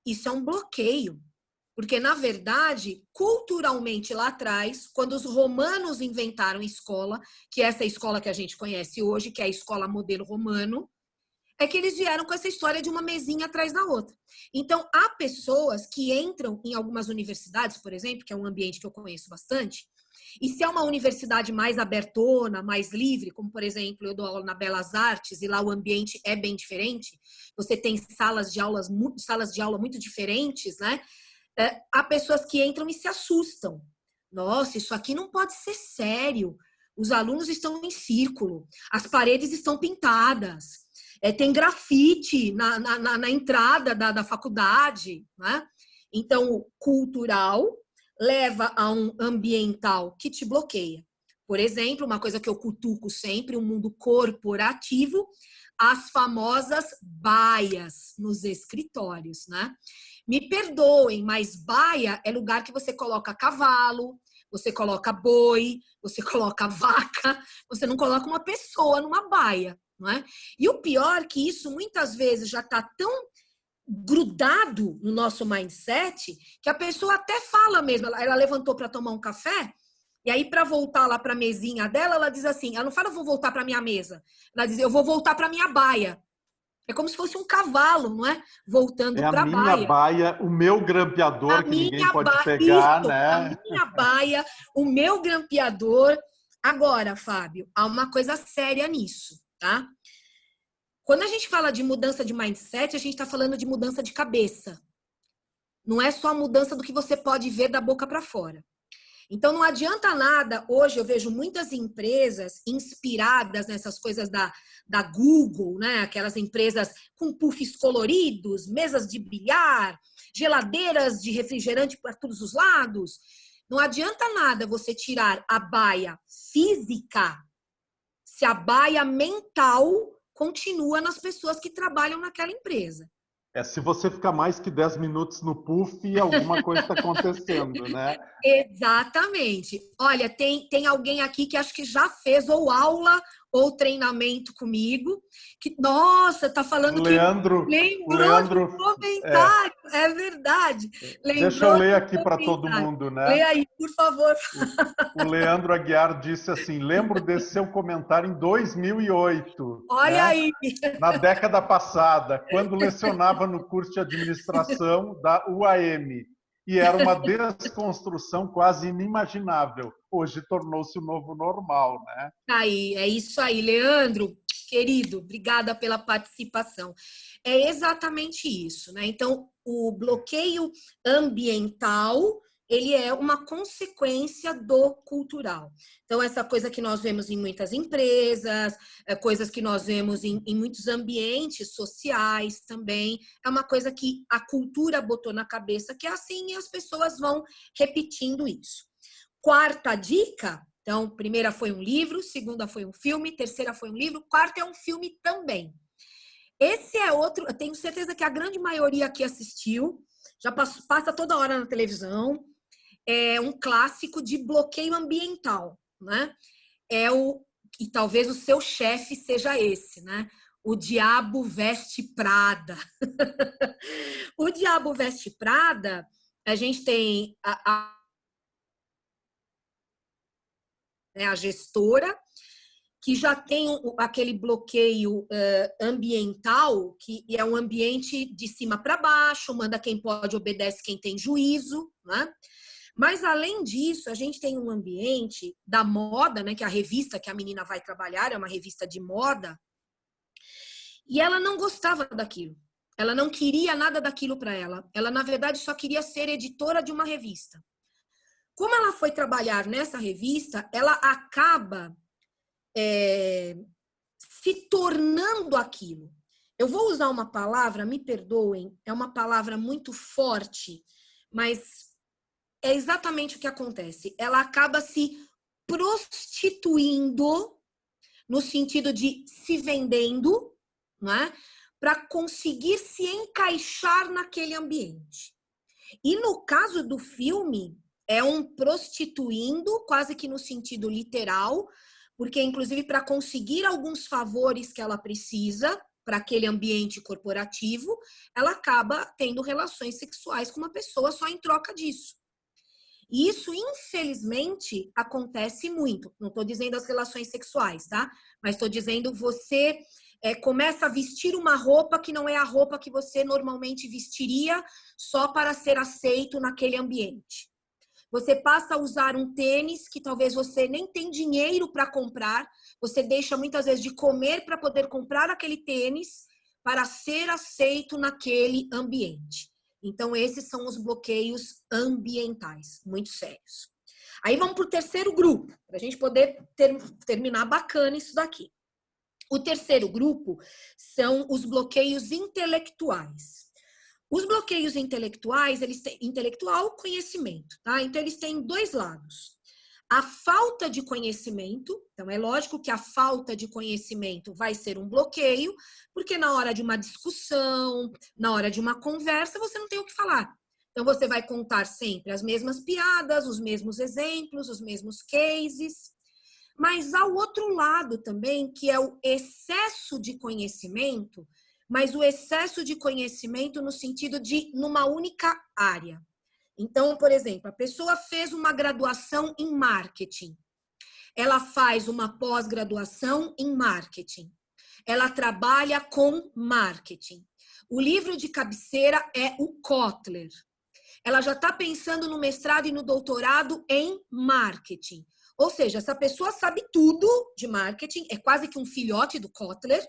Isso é um bloqueio, porque, na verdade, culturalmente lá atrás, quando os romanos inventaram escola, que é essa escola que a gente conhece hoje, que é a escola modelo romano, é que eles vieram com essa história de uma mesinha atrás da outra. Então, há pessoas que entram em algumas universidades, por exemplo, que é um ambiente que eu conheço bastante, e se é uma universidade mais abertona, mais livre, como, por exemplo, eu dou aula na Belas Artes, e lá o ambiente é bem diferente, você tem salas de aula muito diferentes, né? Há pessoas que entram e se assustam. Nossa, isso aqui não pode ser sério. Os alunos estão em círculo, as paredes estão pintadas, tem grafite na entrada da faculdade, né? Então, o cultural leva a um ambiental que te bloqueia. Por exemplo, uma coisa que eu cutuco sempre, o mundo corporativo, as famosas baias nos escritórios, né? Me perdoem, mas baia é lugar que você coloca cavalo, você coloca boi, você coloca vaca, você não coloca uma pessoa numa baia, não é? E o pior é que isso muitas vezes já está tão grudado no nosso mindset que a pessoa até fala mesmo, ela levantou para tomar um café, e aí para voltar lá para a mesinha dela, ela diz assim, ela não fala, eu vou voltar para minha mesa, ela diz, eu vou voltar para minha baia. É como se fosse um cavalo, não é? Voltando para a minha baia. baia, o meu grampeador, que ninguém pode pegar, né? A minha baia, o meu grampeador. Agora, Fábio, há uma coisa séria nisso, tá? Quando a gente fala de mudança de mindset, a gente está falando de mudança de cabeça. Não é só a mudança do que você pode ver da boca para fora. Então, não adianta nada. Hoje eu vejo muitas empresas inspiradas nessas coisas da Google, né? Aquelas empresas com puffs coloridos, mesas de bilhar, geladeiras de refrigerante para todos os lados. Não adianta nada você tirar a baia física se a baia mental continua nas pessoas que trabalham naquela empresa. Se você ficar mais que 10 minutos no puff, alguma coisa está acontecendo, né? Exatamente. Olha, tem alguém aqui que acho que já fez ou aula ou treinamento comigo, que, nossa, tá falando Leandro, que lembrou de um comentário. É verdade. Deixa eu ler aqui para todo mundo, né? Lê aí, por favor. O Leandro Aguiar disse assim, lembro desse seu comentário em 2008. Olha, né? Aí. Na década passada, quando lecionava no curso de administração da UAM. E era uma desconstrução quase inimaginável. Hoje tornou-se o novo normal, né? Aí, é isso aí, Leandro, querido, obrigada pela participação. É exatamente isso, né? Então, o bloqueio ambiental, ele é uma consequência do cultural. Então, essa coisa que nós vemos em muitas empresas, coisas que nós vemos em muitos ambientes sociais também, é uma coisa que a cultura botou na cabeça que é assim e as pessoas vão repetindo isso. Quarta dica, então, primeira foi um livro, segunda foi um filme, terceira foi um livro, quarta é um filme também. Esse é outro, eu tenho certeza que a grande maioria aqui assistiu, já passa toda hora na televisão, é um clássico de bloqueio ambiental, né? E talvez o seu chefe seja esse, né? O Diabo Veste Prada. O Diabo Veste Prada, a gente tem a gestora, que já tem aquele bloqueio ambiental, que é um ambiente de cima para baixo, manda quem pode, obedece quem tem juízo, né? Mas, além disso, a gente tem um ambiente da moda, né, que é a revista que a menina vai trabalhar, é uma revista de moda, e ela não gostava daquilo. Ela não queria nada daquilo para ela. Ela, na verdade, só queria ser editora de uma revista. Como ela foi trabalhar nessa revista, ela acaba se tornando aquilo. Eu vou usar uma palavra, me perdoem, é uma palavra muito forte, mas é exatamente o que acontece. Ela acaba se prostituindo, no sentido de se vendendo, né, para conseguir se encaixar naquele ambiente. E no caso do filme, é um prostituindo, quase que no sentido literal, porque, inclusive, para conseguir alguns favores que ela precisa para aquele ambiente corporativo, ela acaba tendo relações sexuais com uma pessoa só em troca disso. E isso, infelizmente, acontece muito. Não estou dizendo as relações sexuais, tá? Mas estou dizendo você começa a vestir uma roupa que não é a roupa que você normalmente vestiria só para ser aceito naquele ambiente. Você passa a usar um tênis que talvez você nem tem dinheiro para comprar. Você deixa muitas vezes de comer para poder comprar aquele tênis para ser aceito naquele ambiente. Então, esses são os bloqueios ambientais, muito sérios. Aí vamos para o terceiro grupo, para a gente poder terminar bacana isso daqui. O terceiro grupo são os bloqueios intelectuais. Os bloqueios intelectuais, eles têm intelectual, conhecimento, tá? Então, eles têm dois lados. A falta de conhecimento, então é lógico que a falta de conhecimento vai ser um bloqueio, porque na hora de uma discussão, na hora de uma conversa, você não tem o que falar. Então, você vai contar sempre as mesmas piadas, os mesmos exemplos, os mesmos cases. Mas há o outro lado também, que é o excesso de conhecimento, mas o excesso de conhecimento no sentido de numa única área. Então, por exemplo, a pessoa fez uma graduação em marketing. Ela faz uma pós-graduação em marketing. Ela trabalha com marketing. O livro de cabeceira é o Kotler. Ela já está pensando no mestrado e no doutorado em marketing. Ou seja, essa pessoa sabe tudo de marketing, é quase que um filhote do Kotler,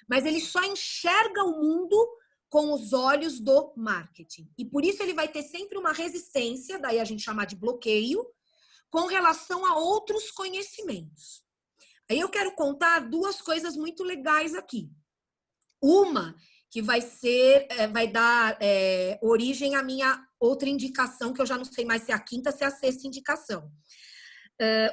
mas ele só enxerga o mundo com os olhos do marketing. E por isso ele vai ter sempre uma resistência, daí a gente chama de bloqueio, com relação a outros conhecimentos. Aí eu quero contar duas coisas muito legais aqui. Uma que vai dar origem à minha outra indicação, que eu já não sei mais se é a quinta, se é a sexta indicação.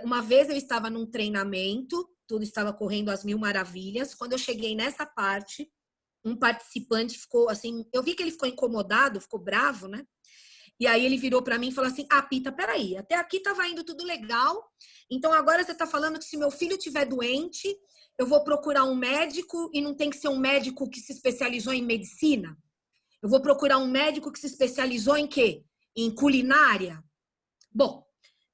Uma vez eu estava num treinamento, tudo estava correndo às mil maravilhas. Quando eu cheguei nessa parte, um participante ficou assim, eu vi que ele ficou incomodado, ficou bravo, né? E aí ele virou para mim e falou assim: ah, Pita, peraí, até aqui estava indo tudo legal, então agora você está falando que se meu filho estiver doente, eu vou procurar um médico e não tem que ser um médico que se especializou em medicina? Eu vou procurar um médico que se especializou em quê? Em culinária? Bom,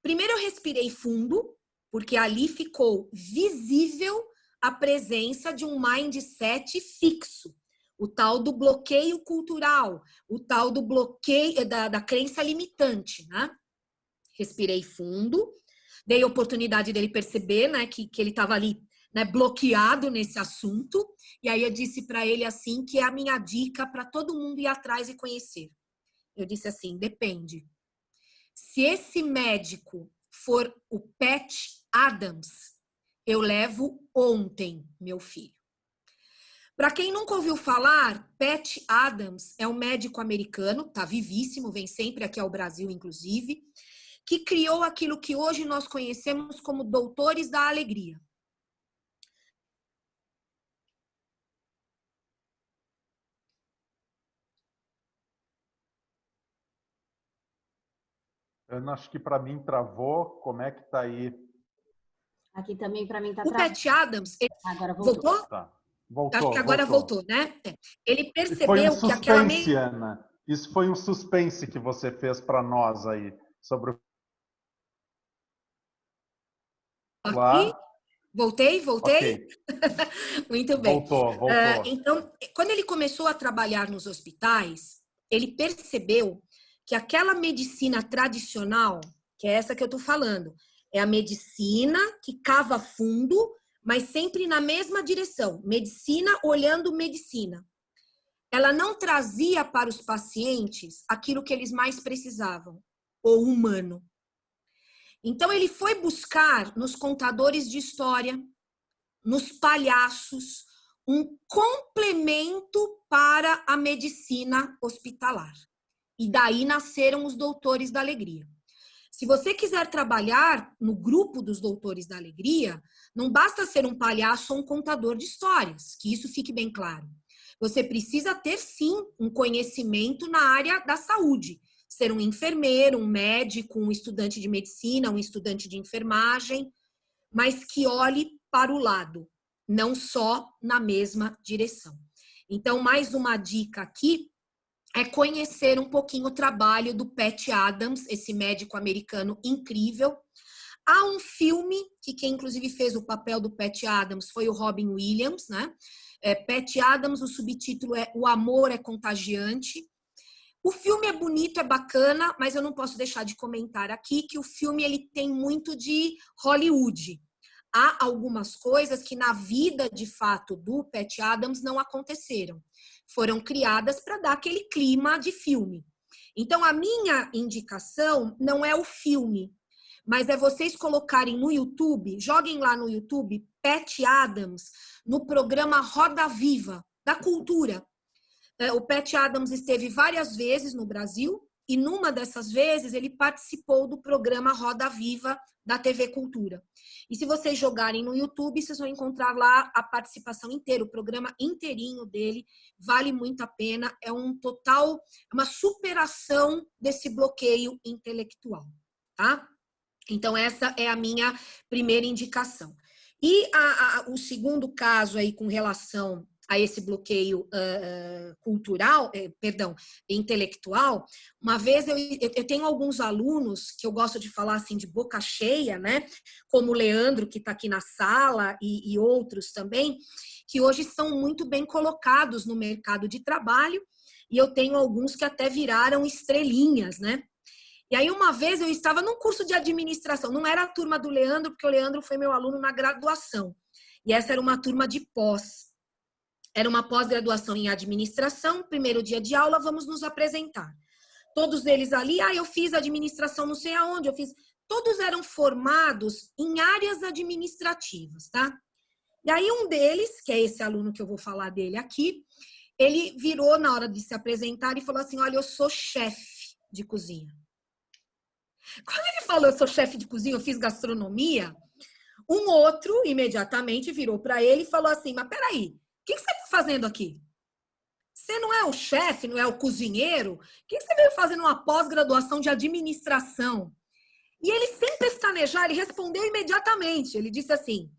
primeiro eu respirei fundo, porque ali ficou visível a presença de um mindset fixo. O tal do bloqueio cultural, o tal do bloqueio da crença limitante, né? Respirei fundo, dei a oportunidade dele perceber, né, que ele estava ali, né, bloqueado nesse assunto. E aí eu disse para ele assim, que é a minha dica para todo mundo ir atrás e conhecer. Eu disse assim: depende. Se esse médico for o Pat Adams, eu levo ontem meu filho. Para quem nunca ouviu falar, Pat Adams é um médico americano, tá vivíssimo, vem sempre aqui ao Brasil, inclusive, que criou aquilo que hoje nós conhecemos como doutores da alegria. Ana, acho que para mim travou. Como é que tá aí? Aqui também para mim tá O travado. Pat Adams, ele... Agora voltou. Voltou? Tá. Voltou, Acho que agora voltou, né? Ele Foi um percebeu que aquela suspense, Ana. Isso foi um suspense que você fez para nós aí sobre o... aqui. Voltei? Ok. Muito bem. Voltou. Então, quando ele começou a trabalhar nos hospitais, ele percebeu que aquela medicina tradicional, que é essa que eu estou falando, é a medicina que cava fundo, mas sempre na mesma direção. Medicina olhando medicina. Ela não trazia para os pacientes aquilo que eles mais precisavam, o humano. Então, ele foi buscar nos contadores de história, nos palhaços, um complemento para a medicina hospitalar. E daí nasceram os doutores da alegria. Se você quiser trabalhar no grupo dos doutores da alegria, não basta ser um palhaço ou um contador de histórias, que isso fique bem claro. Você precisa ter, sim, um conhecimento na área da saúde. Ser um enfermeiro, um médico, um estudante de medicina, um estudante de enfermagem, mas que olhe para o lado, não só na mesma direção. Então, mais uma dica aqui é conhecer um pouquinho o trabalho do Pat Adams, esse médico americano incrível. Há um filme que quem inclusive fez o papel do Pat Adams foi o Robin Williams, né? Pat Adams, o subtítulo é O Amor é Contagiante. O filme é bonito, é bacana, mas eu não posso deixar de comentar aqui que o filme ele tem muito de Hollywood. Há algumas coisas que na vida, de fato, do Pat Adams não aconteceram. Foram criadas para dar aquele clima de filme. Então, a minha indicação não é o filme, mas é vocês colocarem no YouTube, joguem lá no YouTube, Pat Adams, no programa Roda Viva, da Cultura. O Pat Adams esteve várias vezes no Brasil, e numa dessas vezes ele participou do programa Roda Viva da TV Cultura. E se vocês jogarem no YouTube, vocês vão encontrar lá a participação inteira, o programa inteirinho dele, vale muito a pena, é uma superação desse bloqueio intelectual, tá? Então essa é a minha primeira indicação. E o segundo caso aí com relação a esse bloqueio intelectual, uma vez eu tenho alguns alunos que eu gosto de falar assim de boca cheia, né? Como o Leandro, que está aqui na sala, e outros também, que hoje são muito bem colocados no mercado de trabalho, e eu tenho alguns que até viraram estrelinhas, né? E aí, uma vez, eu estava num curso de administração, não era a turma do Leandro, porque o Leandro foi meu aluno na graduação, e essa era uma turma de pós. Era uma pós-graduação em administração, primeiro dia de aula, vamos nos apresentar. Todos eles ali, eu fiz administração não sei aonde, todos eram formados em áreas administrativas, tá? E aí um deles, que é esse aluno que eu vou falar dele aqui, ele virou na hora de se apresentar e falou assim, olha, eu sou chefe de cozinha. Quando ele falou, eu sou chefe de cozinha, eu fiz gastronomia, um outro imediatamente virou para ele e falou assim, mas peraí, o que você está fazendo aqui? Você não é o chefe, não é o cozinheiro? O que você veio fazendo uma pós-graduação de administração? E ele, sem pestanejar, ele respondeu imediatamente. Ele disse assim,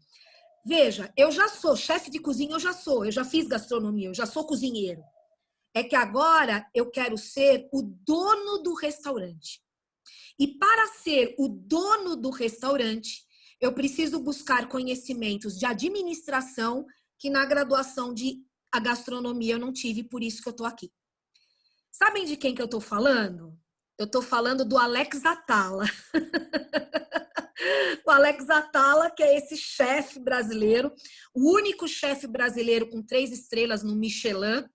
veja, eu já sou chefe de cozinha, eu já fiz gastronomia, eu já sou cozinheiro. É que agora eu quero ser o dono do restaurante. E para ser o dono do restaurante, eu preciso buscar conhecimentos de administração que na graduação de gastronomia eu não tive, por isso que eu estou aqui. Sabem de quem que eu estou falando? Eu estou falando do Alex Atala. O Alex Atala, que é esse chefe brasileiro, o único chefe brasileiro com 3 estrelas no Michelin,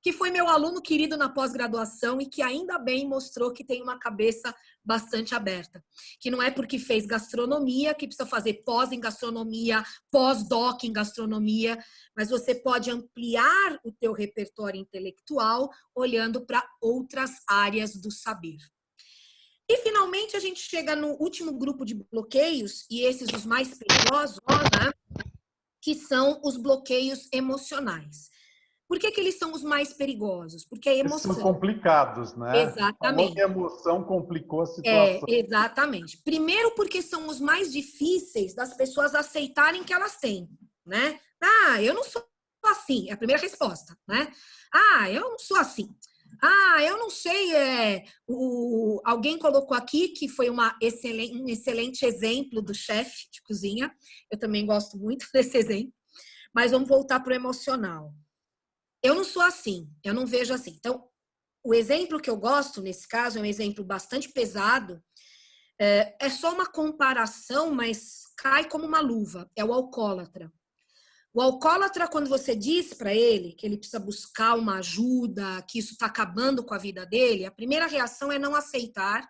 que foi meu aluno querido na pós-graduação e que ainda bem mostrou que tem uma cabeça bastante aberta. Que não é porque fez gastronomia que precisa fazer pós em gastronomia, pós-doc em gastronomia, mas você pode ampliar o teu repertório intelectual olhando para outras áreas do saber. E, finalmente, a gente chega no último grupo de bloqueios, e esses os mais perigosos, né? Que são os bloqueios emocionais. Por que eles são os mais perigosos? Porque a emoção... Eles são complicados, né? Exatamente. A emoção complicou a situação. Exatamente. Primeiro porque são os mais difíceis das pessoas aceitarem que elas têm, né? Eu não sou assim. É a primeira resposta, né? Eu não sou assim. Eu não sei. Alguém colocou aqui que foi um excelente exemplo do chefe de cozinha. Eu também gosto muito desse exemplo. Mas vamos voltar para o emocional. Eu não sou assim, eu não vejo assim. Então, o exemplo que eu gosto nesse caso é um exemplo bastante pesado. É só uma comparação, mas cai como uma luva. É o alcoólatra. O alcoólatra, quando você diz para ele que ele precisa buscar uma ajuda, que isso está acabando com a vida dele, a primeira reação é não aceitar.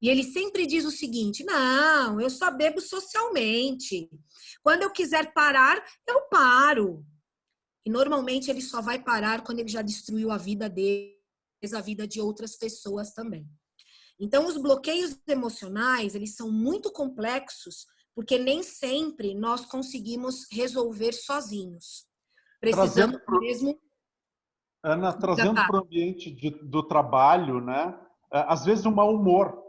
E ele sempre diz o seguinte, não, eu só bebo socialmente. Quando eu quiser parar, eu paro. E normalmente ele só vai parar quando ele já destruiu a vida dele, a vida de outras pessoas também. Então, os bloqueios emocionais, eles são muito complexos, porque nem sempre nós conseguimos resolver sozinhos. Precisamos mesmo... Ana, trazendo para o ambiente do trabalho, né? Às vezes o mau humor.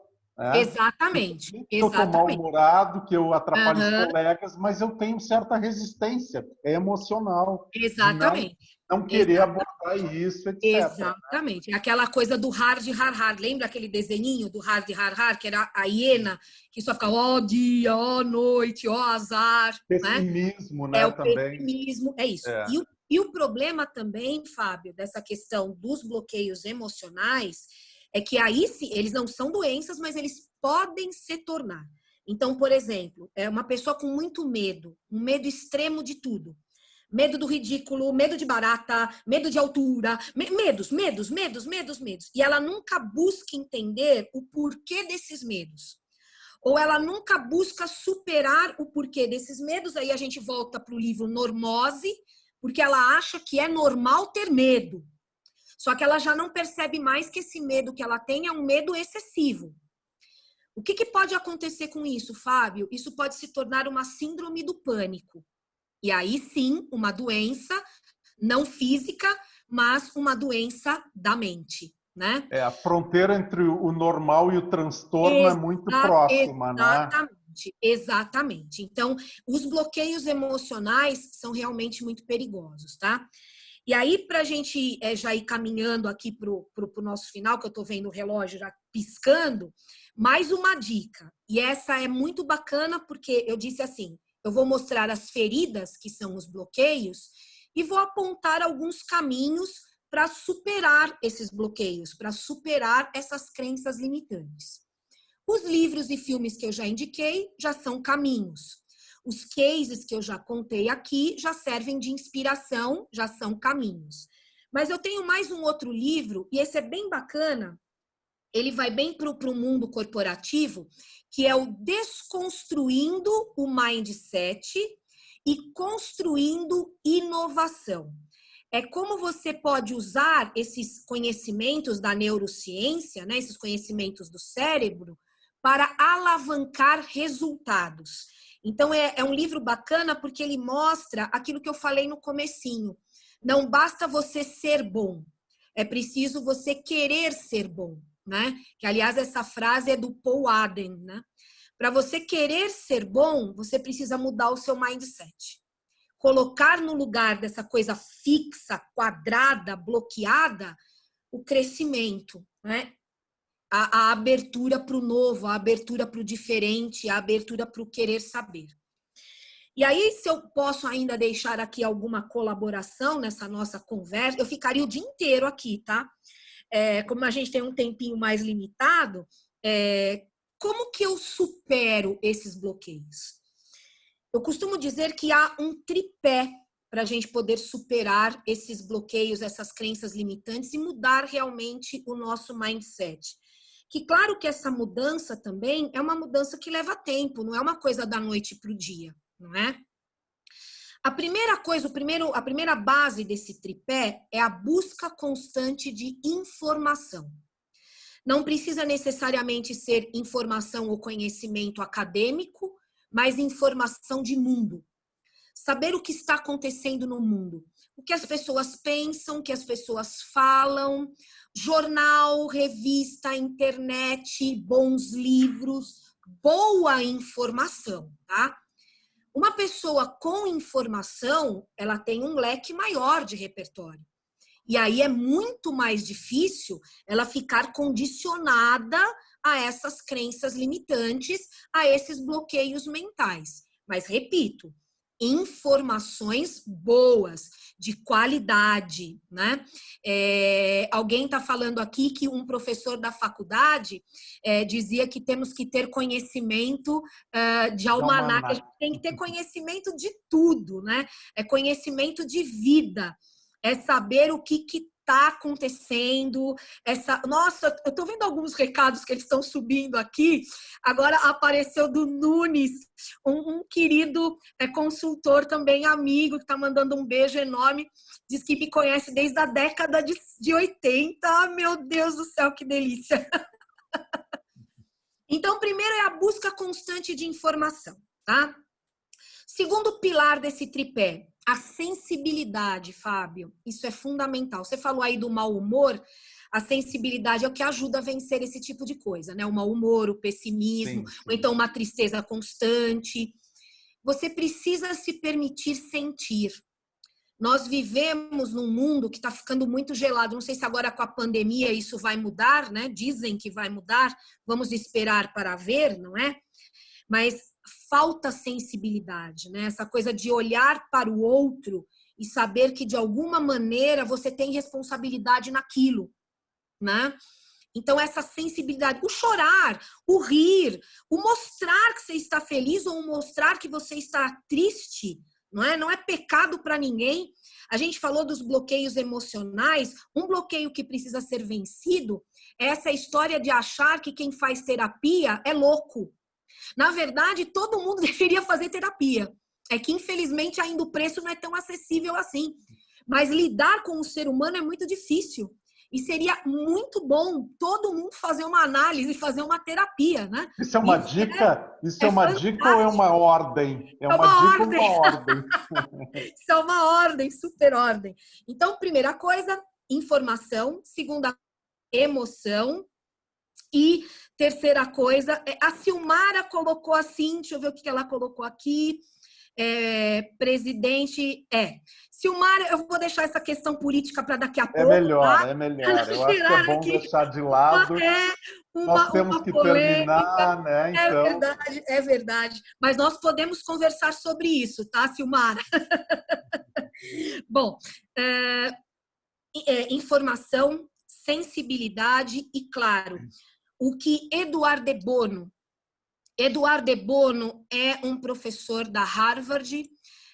Exatamente. Eu estou mal-humorado, que eu atrapalho os colegas, mas eu tenho certa resistência, é emocional. Exatamente. Não querer abordar isso, etc. Exatamente. É aquela coisa do hard, hard, hard. Lembra aquele desenhinho do hard, hard, hard, que era a hiena, que só ficava ó dia, ó noite, ó azar. Pessimismo, né? O também. pessimismo, é isso. E o problema também, Fábio, dessa questão dos bloqueios emocionais, é que aí sim, eles não são doenças, mas eles podem se tornar. Então, por exemplo, é uma pessoa com muito medo, um medo extremo de tudo. Medo do ridículo, medo de barata, medo de altura, medos. E ela nunca busca entender o porquê desses medos. Ou ela nunca busca superar o porquê desses medos. Aí a gente volta para o livro Normose, porque ela acha que é normal ter medo. Só que ela já não percebe mais que esse medo que ela tem é um medo excessivo. O que pode acontecer com isso, Fábio? Isso pode se tornar uma síndrome do pânico. E aí sim, uma doença não física, mas uma doença da mente, né? A fronteira entre o normal e o transtorno é muito próxima, né? Exatamente. Então, os bloqueios emocionais são realmente muito perigosos, tá? E aí, para a gente já ir caminhando aqui para o nosso final, que eu estou vendo o relógio já piscando, mais uma dica. E essa é muito bacana porque eu disse assim, eu vou mostrar as feridas, que são os bloqueios, e vou apontar alguns caminhos para superar esses bloqueios, para superar essas crenças limitantes. Os livros e filmes que eu já indiquei já são caminhos. Os cases que eu já contei aqui já servem de inspiração, já são caminhos. Mas eu tenho mais um outro livro, e esse é bem bacana, ele vai bem para o mundo corporativo, que é o Desconstruindo o Mindset e Construindo Inovação. É como você pode usar esses conhecimentos da neurociência, né, esses conhecimentos do cérebro, para alavancar resultados. Então, é um livro bacana porque ele mostra aquilo que eu falei no comecinho. Não basta você ser bom, é preciso você querer ser bom, né? Que, aliás, essa frase é do Paul Arden, né? Para você querer ser bom, você precisa mudar o seu mindset. Colocar no lugar dessa coisa fixa, quadrada, bloqueada, o crescimento, né? A abertura para o novo, a abertura para o diferente, a abertura para o querer saber. E aí, se eu posso ainda deixar aqui alguma colaboração nessa nossa conversa, eu ficaria o dia inteiro aqui, tá? Como a gente tem um tempinho mais limitado, como que eu supero esses bloqueios? Eu costumo dizer que há um tripé para a gente poder superar esses bloqueios, essas crenças limitantes e mudar realmente o nosso mindset. Que claro que essa mudança também é uma mudança que leva tempo, não é uma coisa da noite para o dia, não é? A primeira coisa, a primeira base desse tripé é a busca constante de informação. Não precisa necessariamente ser informação ou conhecimento acadêmico, mas informação de mundo. Saber o que está acontecendo no mundo. O que as pessoas pensam, o que as pessoas falam, jornal, revista, internet, bons livros, boa informação, tá? Uma pessoa com informação, ela tem um leque maior de repertório. E aí é muito mais difícil ela ficar condicionada a essas crenças limitantes, a esses bloqueios mentais. Mas, repito, informações boas, de qualidade, né? Alguém está falando aqui que um professor da faculdade dizia que temos que ter conhecimento de almanaque, a gente tem que ter conhecimento de tudo, né? É conhecimento de vida, é saber o que está acontecendo. Nossa, eu estou vendo alguns recados que eles estão subindo aqui. Agora apareceu do Nunes, um querido consultor também, amigo, que está mandando um beijo enorme. Diz que me conhece desde a década de 80. Ah, meu Deus do céu, que delícia! Então, primeiro é a busca constante de informação, tá? Segundo pilar desse tripé, a sensibilidade, Fábio. Isso é fundamental. Você falou aí do mau humor. A sensibilidade é o que ajuda a vencer esse tipo de coisa, né? O mau humor, o pessimismo, sim. Ou então uma tristeza constante. Você precisa se permitir sentir. Nós vivemos num mundo que está ficando muito gelado. Não sei se agora com a pandemia isso vai mudar, né? Dizem que vai mudar. Vamos esperar para ver, não é? Mas falta sensibilidade, né? Essa coisa de olhar para o outro e saber que de alguma maneira você tem responsabilidade naquilo, né? Então essa sensibilidade, o chorar, o rir, o mostrar que você está feliz ou mostrar que você está triste, não é? Não é pecado para ninguém. A gente falou dos bloqueios emocionais. Um bloqueio que precisa ser vencido é essa história de achar que quem faz terapia é louco. Na verdade, todo mundo deveria fazer terapia. É que, infelizmente, ainda o preço não é tão acessível assim. Mas lidar com o ser humano é muito difícil. E seria muito bom todo mundo fazer uma análise, fazer uma terapia, né? Isso é uma dica? Isso é uma dica ou é uma ordem? É uma dica ou uma ordem? Isso é uma ordem, super ordem. Então, primeira coisa, informação. Segunda, emoção. E terceira coisa, a Silmara colocou assim, deixa eu ver o que ela colocou aqui. Presidente, Silmara, eu vou deixar essa questão política para daqui a pouco. Tá? É melhor. Eu acho que é bom deixar de lado. Nós temos que terminar, né? Então... É verdade. Mas nós podemos conversar sobre isso, tá, Silmara? Bom, informação, sensibilidade e, claro, o que Eduardo de Bono é um professor da Harvard,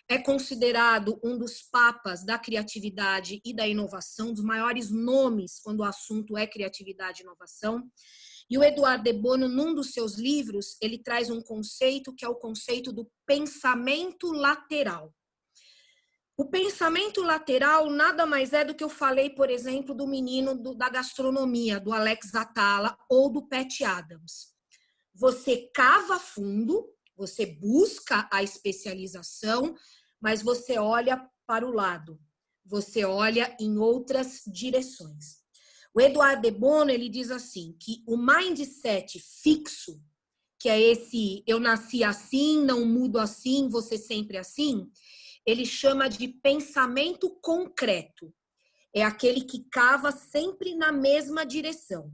é considerado um dos papas da criatividade e da inovação, dos maiores nomes quando o assunto é criatividade e inovação. E o Eduardo de Bono, num dos seus livros, ele traz um conceito que é o conceito do pensamento lateral. O pensamento lateral nada mais é do que eu falei, por exemplo, do menino da gastronomia, do Alex Atala ou do Pat Adams. Você cava fundo, você busca a especialização, mas você olha para o lado, você olha em outras direções. O Eduardo de Bono, ele diz assim, que o mindset fixo, que é esse eu nasci assim, não mudo assim, você sempre assim, ele chama de pensamento concreto. É aquele que cava sempre na mesma direção.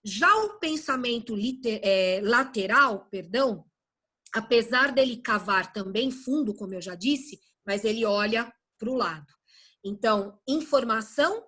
Já o pensamento lateral, apesar dele cavar também fundo, como eu já disse, mas ele olha para o lado. Então, informação,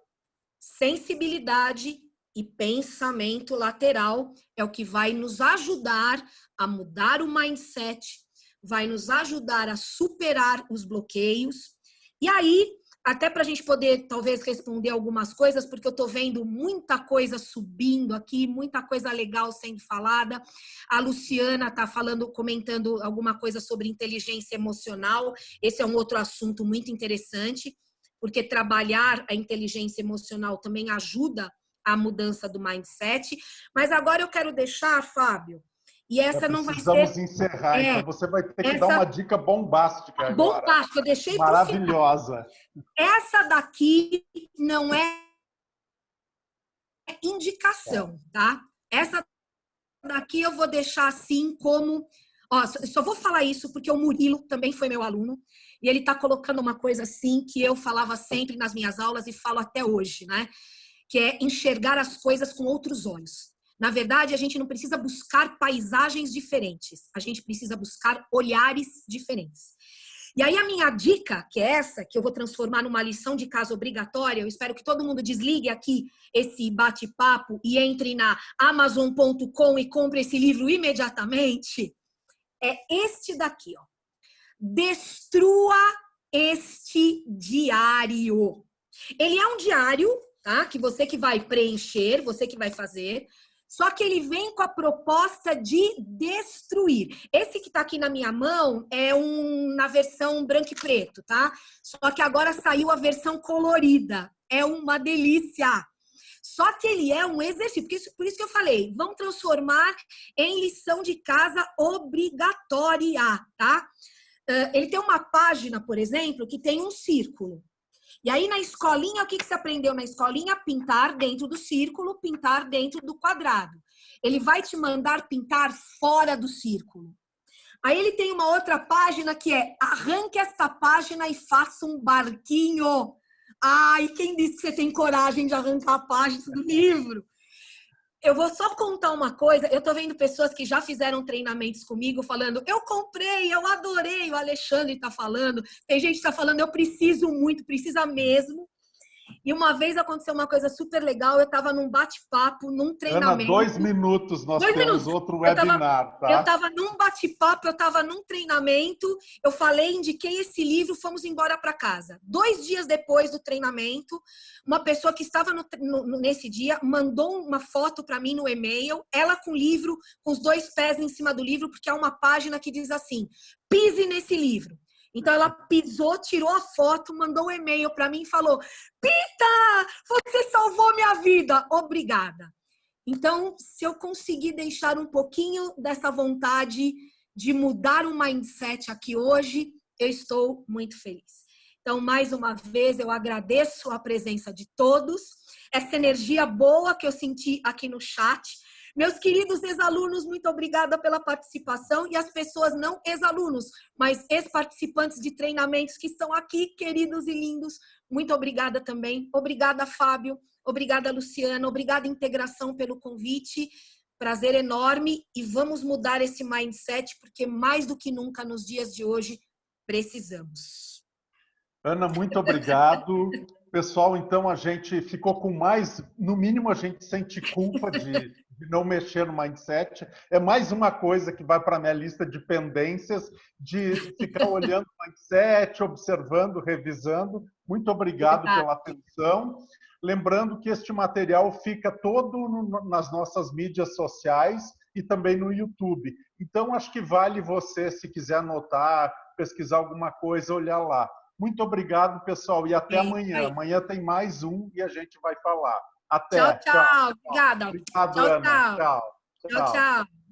sensibilidade e pensamento lateral é o que vai nos ajudar a mudar o mindset, vai nos ajudar a superar os bloqueios. E aí, até para a gente poder, talvez, responder algumas coisas, porque eu estou vendo muita coisa subindo aqui, muita coisa legal sendo falada. A Luciana está comentando alguma coisa sobre inteligência emocional. Esse é um outro assunto muito interessante, porque trabalhar a inteligência emocional também ajuda a mudança do mindset. Mas agora eu quero deixar, Fábio, e essa não vai ser... Precisamos encerrar, então você vai ter que dar uma dica bombástica agora. Bombástica, eu deixei maravilhosa. Essa daqui não é indicação, tá? Essa daqui eu vou deixar assim como... só vou falar isso porque o Murilo também foi meu aluno e ele tá colocando uma coisa assim que eu falava sempre nas minhas aulas e falo até hoje, né? Que é enxergar as coisas com outros olhos. Na verdade, a gente não precisa buscar paisagens diferentes, a gente precisa buscar olhares diferentes. E aí a minha dica, que é essa, que eu vou transformar numa lição de casa obrigatória, eu espero que todo mundo desligue aqui esse bate-papo e entre na Amazon.com e compre esse livro imediatamente, é este daqui, ó. Destrua este diário. Ele é um diário, tá? Que você que vai preencher, você que vai fazer... Só que ele vem com a proposta de destruir. Esse que tá aqui na minha mão é na versão branco e preto, tá? Só que agora saiu a versão colorida. É uma delícia. Só que ele é um exercício. Por isso que eu falei, vamos transformar em lição de casa obrigatória, tá? Ele tem uma página, por exemplo, que tem um círculo. E aí, na escolinha, o que você aprendeu na escolinha? Pintar dentro do círculo, pintar dentro do quadrado. Ele vai te mandar pintar fora do círculo. Aí ele tem uma outra página que é arranque esta página e faça um barquinho. Ai, quem disse que você tem coragem de arrancar a página do livro? Eu vou só contar uma coisa. Eu tô vendo pessoas que já fizeram treinamentos comigo falando, eu comprei, eu adorei. O Alexandre tá falando. Tem gente que tá falando, eu preciso muito, precisa mesmo. E uma vez aconteceu uma coisa super legal. Eu tava num bate-papo, num treinamento. Ana, 2 minutos, nós temos outro webinar, tá? Eu tava num bate-papo, eu tava num treinamento. Eu falei, indiquei esse livro, fomos embora para casa. 2 dias depois do treinamento, uma pessoa que estava nesse dia mandou uma foto para mim no e-mail, ela com o livro, com os 2 pés em cima do livro, porque é uma página que diz assim, pise nesse livro. Então ela pisou, tirou a foto, mandou um e-mail para mim e falou: Pita, você salvou minha vida, obrigada. Então, se eu conseguir deixar um pouquinho dessa vontade de mudar o mindset aqui hoje, eu estou muito feliz. Então, mais uma vez, eu agradeço a presença de todos, essa energia boa que eu senti aqui no chat. Meus queridos ex-alunos, muito obrigada pela participação. E as pessoas não ex-alunos, mas ex-participantes de treinamentos que estão aqui, queridos e lindos, muito obrigada também. Obrigada, Fábio. Obrigada, Luciana. Obrigada, Integração, pelo convite. Prazer enorme. E vamos mudar esse mindset, porque mais do que nunca, nos dias de hoje, precisamos. Ana, muito obrigado. Pessoal, então a gente ficou com mais, no mínimo a gente sente culpa de não mexer no mindset. É mais uma coisa que vai para a minha lista de pendências, de ficar olhando o mindset, observando, revisando. Muito obrigado pela atenção. Lembrando que este material fica todo nas nossas mídias sociais e também no YouTube. Então, acho que vale você, se quiser anotar, pesquisar alguma coisa, olhar lá. Muito obrigado, pessoal, e até amanhã. Amanhã tem mais um e a gente vai falar. Até. Tchau, tchau. Obrigada. Obrigado, Tchau, Ana. tchau. Tchau, tchau.